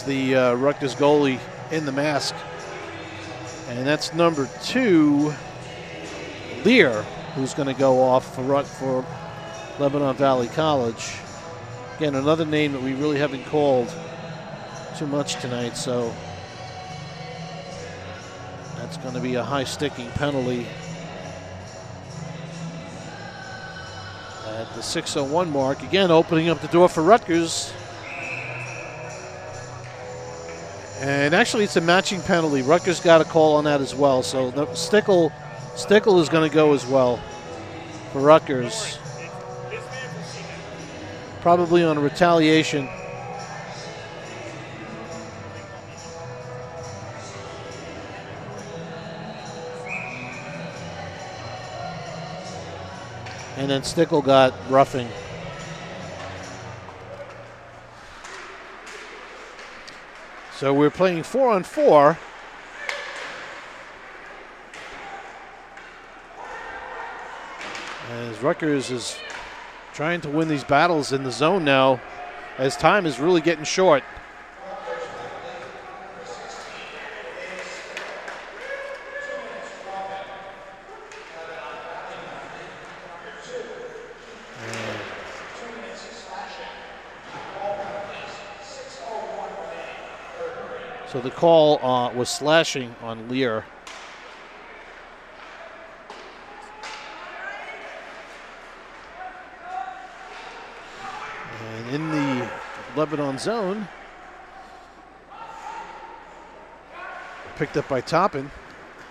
Speaker 1: the Rutgers goalie in the mask. And that's number 2, Lear, who's going to go off for Lebanon Valley College. Again, another name that we really haven't called too much tonight, so that's going to be a high sticking penalty at the 6:01 mark. Again, opening up the door for Rutgers. And actually, it's a matching penalty. Rutgers got a call on that as well. So Stickle is going to go as well for Rutgers. Probably on a retaliation. And then Stickle got roughing. So we're playing 4-on-4. As Rutgers is trying to win these battles in the zone now, as time is really getting short. So the call was slashing on Lear. And in the Lebanon zone, picked up by Toppin,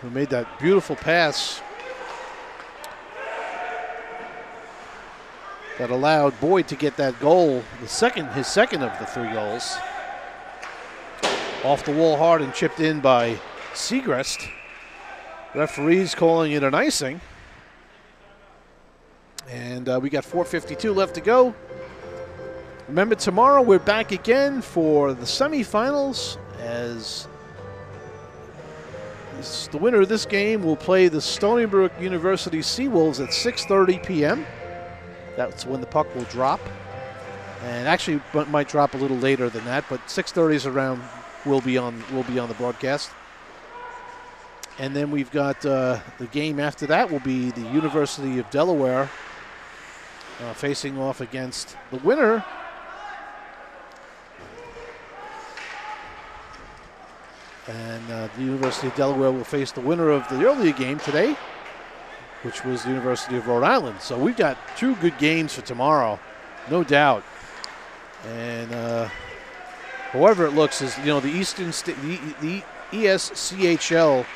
Speaker 1: who made that beautiful pass that allowed Boyd to get that goal, his second of the 3 goals. Off the wall hard and chipped in by Segrest. Referees calling it an icing. And we got 4:52 left to go. Remember, tomorrow we're back again for the semifinals, as the winner of this game will play the Stony Brook University Seawolves at 6:30 p.m. That's when the puck will drop. And actually might drop a little later than that, but 6:30 is around. Will be on the broadcast. And then we've got the game after that will be the University of Delaware facing off against the winner And the University of Delaware will face the winner of the earlier game today, which was the University of Rhode Island. So we've got 2 good games for tomorrow, no doubt. And however it looks is, the the ESCHL,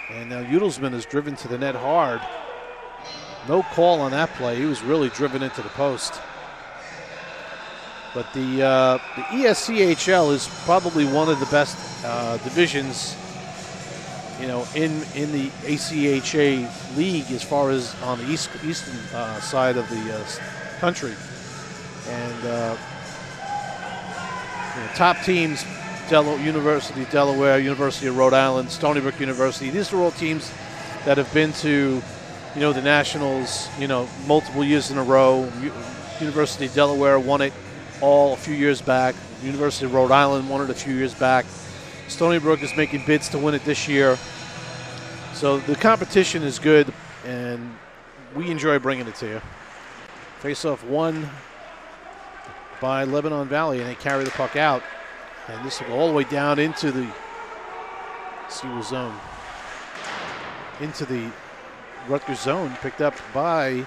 Speaker 1: and now Udelsman is driven to the net hard. No call on that play. He was really driven into the post. But the ESCHL is probably one of the best divisions, in the ACHA league as far as on the eastern side of the country. And top teams, University of Delaware, University of Rhode Island, Stony Brook University. These are all teams that have been to, the Nationals, multiple years in a row. University of Delaware won it all a few years back. University of Rhode Island won it a few years back. Stony Brook is making bids to win it this year. So the competition is good, and we enjoy bringing it to you. Face-off won by Lebanon Valley, and they carry the puck out. And this will go all the way down into the Seawell zone. Into the Rutgers zone, picked up by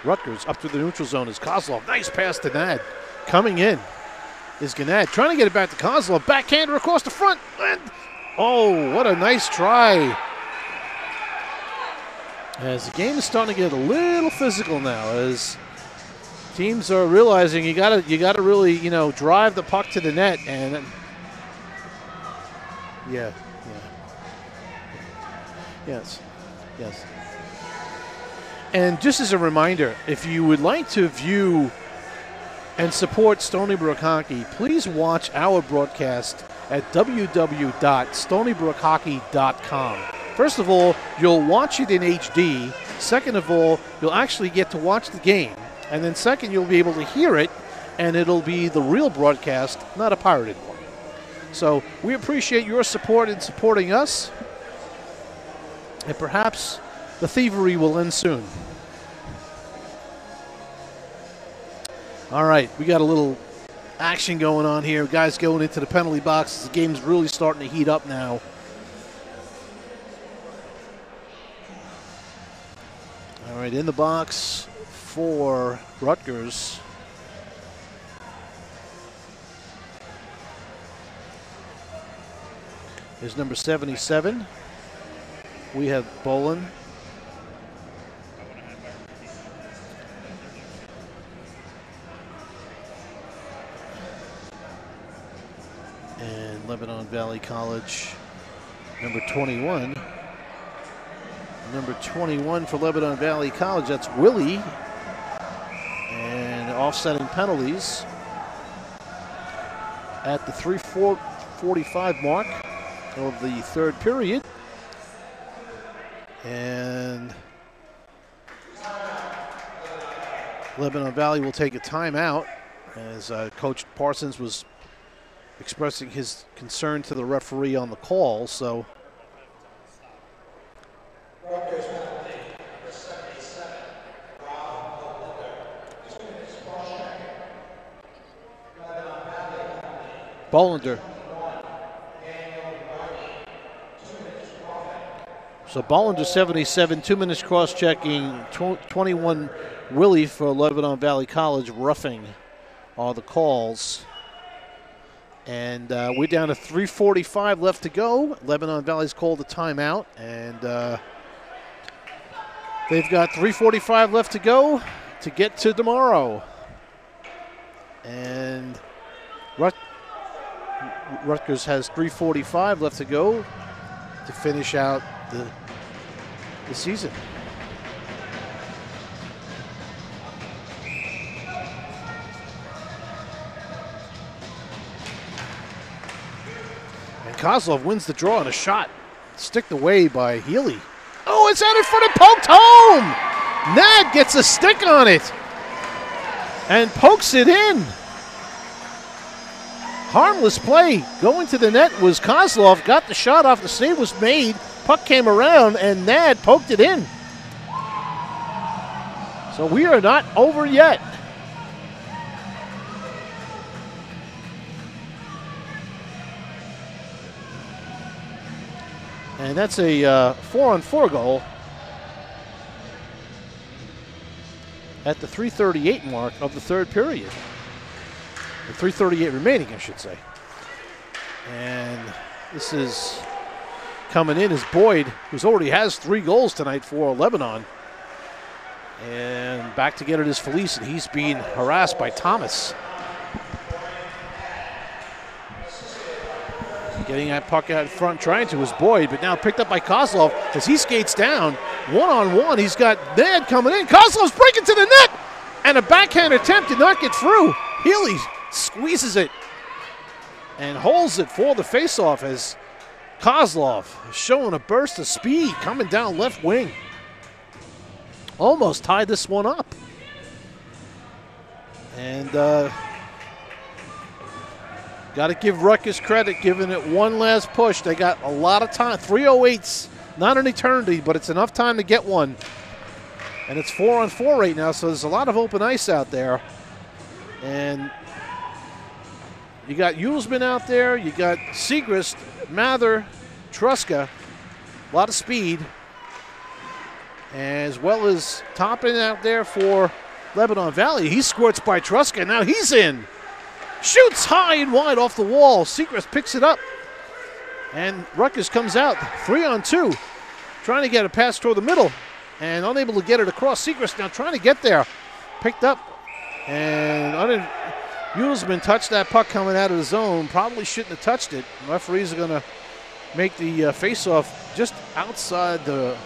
Speaker 1: Rutgers. Up to the neutral zone is Kozlov. Nice pass to Nad. Coming in is Gannad, trying to get it back to Kozlov. Backhander across the front. And, oh, what a nice try. As the game is starting to get a little physical now, as teams are realizing you gotta really, drive the puck to the net. And yes. And just as a reminder, if you would like to view and support Stony Brook Hockey, please watch our broadcast at www.stonybrookhockey.com. First of all, you'll watch it in HD. Second of all, you'll actually get to watch the game. And then second, you'll be able to hear it, and it'll be the real broadcast, not a pirated one. So we appreciate your support in supporting us, and perhaps the thievery will end soon. All right, we got a little action going on here. Guys going into the penalty box. The game's really starting to heat up now. All right, in the box for Rutgers. Is number 77. We have Bolin. And Lebanon Valley College, number 21. Number 21 for Lebanon Valley College, that's Willie. And offsetting penalties at the 3:45 mark of the third period. And Lebanon Valley will take a timeout as Coach Parsons was expressing his concern to the referee on the call. So Bollender. So Bollender 77, 2 minutes cross-checking, 21 Willie for Lebanon Valley College, roughing are the calls. And we're down to 3:45 left to go. Lebanon Valley's called a timeout, and they've got 3:45 left to go to get to tomorrow. And Rutgers has 3:45 left to go to finish out the season. And Kozlov wins the draw on a shot. Sticked away by Healy. Oh, it's out in front and poked home! Nad gets a stick on it and pokes it in. Harmless play. Going to the net was Kozlov. Got the shot off. The save was made. Puck came around, and Nad poked it in. So we are not over yet. And that's a 4-on-4 goal at the 3:38 mark of the third period. The 3:38 remaining, I should say. And this is coming in as Boyd, who's already has 3 goals tonight for Lebanon. And back to get it is Felice, and he's being harassed by Thomas. Getting that puck out front, trying to is Boyd, but now picked up by Kozlov as he skates down. One-on-one, he's got Ned coming in. Kozlov's breaking to the net, and a backhand attempt did not get through. Healy squeezes it and holds it for the faceoff as Kozlov is showing a burst of speed coming down left wing. Almost tied this one up. And got to give Rutgers credit, giving it one last push. They got a lot of time. 3:08's not an eternity, but it's enough time to get one. And it's 4-on-4 right now, so there's a lot of open ice out there. And you got Uelsman out there. You got Segrist, Mather, Truska. A lot of speed. As well as Toppin out there for Lebanon Valley. He squirts by Truska. Now he's in. Shoots high and wide off the wall. Segrist picks it up. And Rutgers comes out 3-on-2. Trying to get a pass toward the middle. And unable to get it across. Segrist now trying to get there. Picked up. And Uelsman touched that puck coming out of the zone. Probably shouldn't have touched it. The referees are going to make the face-off just outside the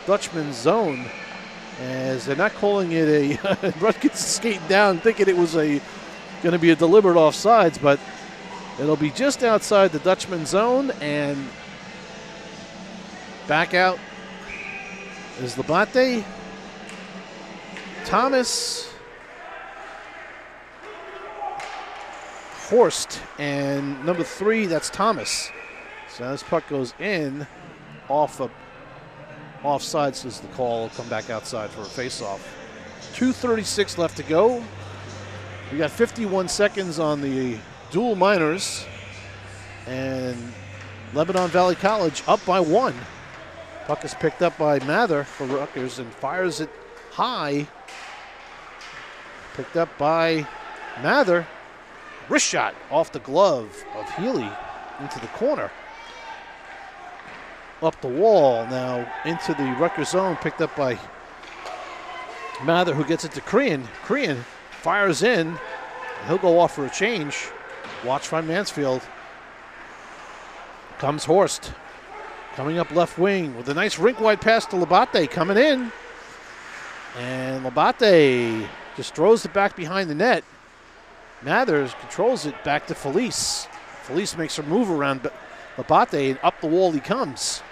Speaker 1: Dutchman's zone. As they're not calling it a Rutgers skating down, thinking it was going to be a deliberate offsides, but it'll be just outside the Dutchman zone, and back out is Labate, Thomas, Horst, and number 3, that's Thomas. So this puck goes in offsides is the call. Will come back outside for a faceoff. 2:36 left to go. We got 51 seconds on the dual minors, and Lebanon Valley College up by 1. Puck is picked up by Mather for Rutgers and fires it high. Picked up by Mather. Wrist shot off the glove of Healy into the corner. Up the wall now into the Rutgers zone, picked up by Mather, who gets it to Crean. Crean fires in. He'll go off for a change. Watch by Mansfield. Comes Horst. Coming up left wing with a nice rink-wide pass to Labate coming in. And Labate just throws it back behind the net. Mather controls it back to Felice. Felice makes her move around Labate, and up the wall he comes.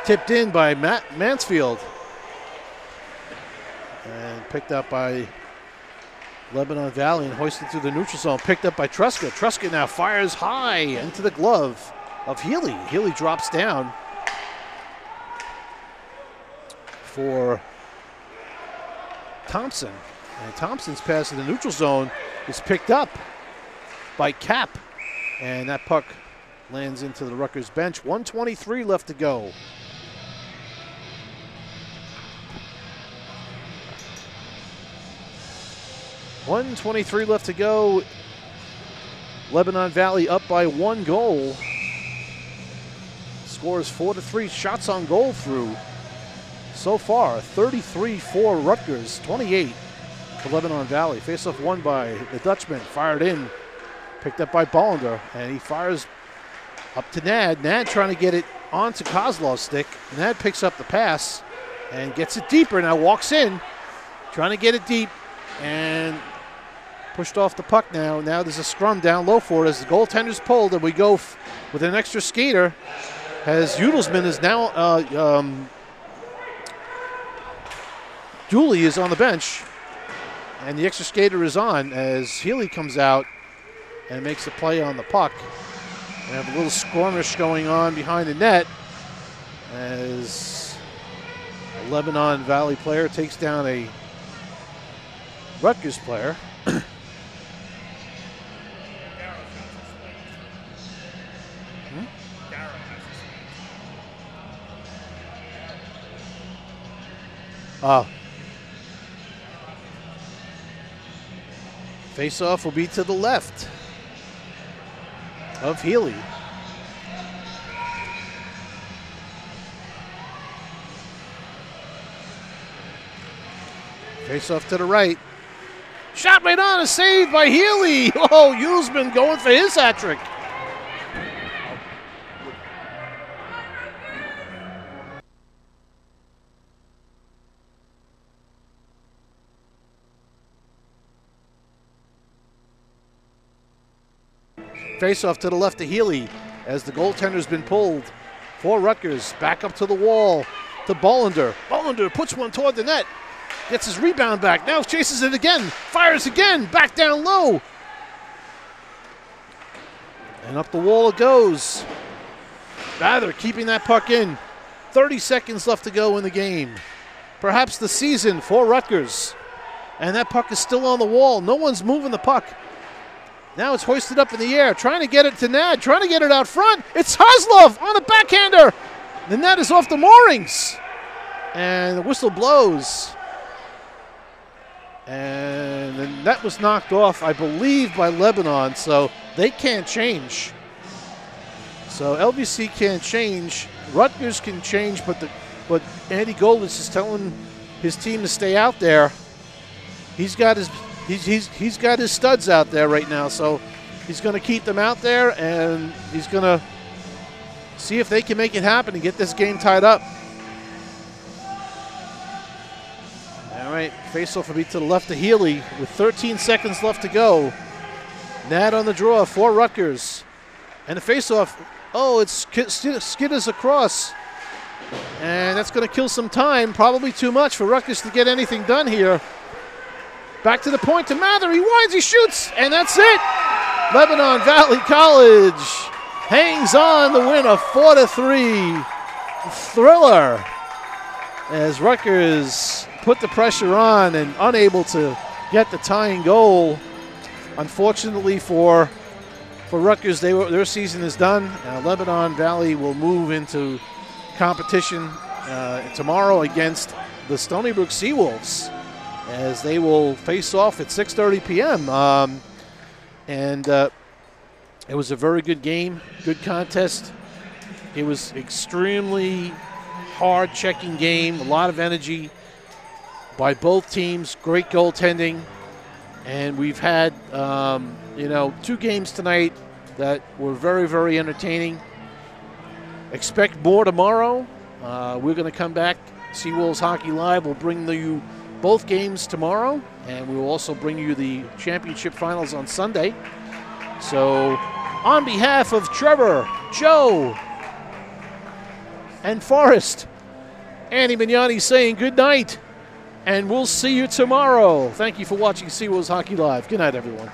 Speaker 1: Tipped in by Mansfield. And picked up by Lebanon Valley and hoisted through the neutral zone. Picked up by Truska. Truska now fires high into the glove of Healy. Healy drops down for Thompson. And Thompson's pass in the neutral zone is picked up by Cap. And that puck lands into the Rutgers bench. 1:23 left to go. .123 left to go. Lebanon Valley up by 1 goal. Scores 4-3. Shots on goal through so far. 33 for Rutgers, 28 for Lebanon Valley. Face-off won by the Dutchman. Fired in. Picked up by Bollender. And he fires up to Nad. Nad trying to get it onto Kozlov's stick. Nad picks up the pass and gets it deeper. Now walks in. Trying to get it deep. And pushed off the puck now. Now there's a scrum down low for it as the goaltender's pulled, and we go with an extra skater as Udelsman is now, Dooley is on the bench, and the extra skater is on as Healy comes out and makes a play on the puck. We have a little skirmish going on behind the net as a Lebanon Valley player takes down a Rutgers player. Face-off will be to the left of Healy. Face-off to the right. Shot right on, a save by Healy. Oh, Usman going for his hat trick. Face-off to the left of Healy as the goaltender's been pulled for Rutgers. Back up to the wall to Bollender. Bollender puts one toward the net. Gets his rebound back. Now chases it again. Fires again. Back down low. And up the wall it goes. Rather keeping that puck in. 30 seconds left to go in the game. Perhaps the season for Rutgers. And that puck is still on the wall. No one's moving the puck. Now it's hoisted up in the air, trying to get it to Nad, trying to get it out front. It's Haslov on a backhander. The net is off the moorings. And the whistle blows. And the net was knocked off, I believe, by Lebanon, so they can't change. So LBC can't change. Rutgers can change, but Andy Goldis is telling his team to stay out there. He's got his studs out there right now, so he's going to keep them out there, and he's going to see if they can make it happen and get this game tied up. All right, face-off will be to the left of Healy with 13 seconds left to go. Nad on the draw for Rutgers. And the face-off, oh, it skitters across. And that's going to kill some time, probably too much for Rutgers to get anything done here. Back to the point to Mather. He winds, he shoots, and that's it. Lebanon Valley College hangs on to win a 4-3 thriller as Rutgers put the pressure on and unable to get the tying goal. Unfortunately for Rutgers, their season is done. Lebanon Valley will move into competition tomorrow against the Stony Brook Seawolves, as they will face off at 6:30 p.m. It was a very good game, good contest. It was extremely hard checking game, a lot of energy by both teams, great goaltending. And we've had, 2 games tonight that were very, very entertaining. Expect more tomorrow. We're going to come back. Seawolves Hockey Live will bring you both games tomorrow, and we will also bring you the championship finals on Sunday. So on behalf of Trevor, Joe, and Forrest, Andy Mignani saying good night, and we'll see you tomorrow. Thank you for watching Seawolves Hockey Live. Good night, everyone.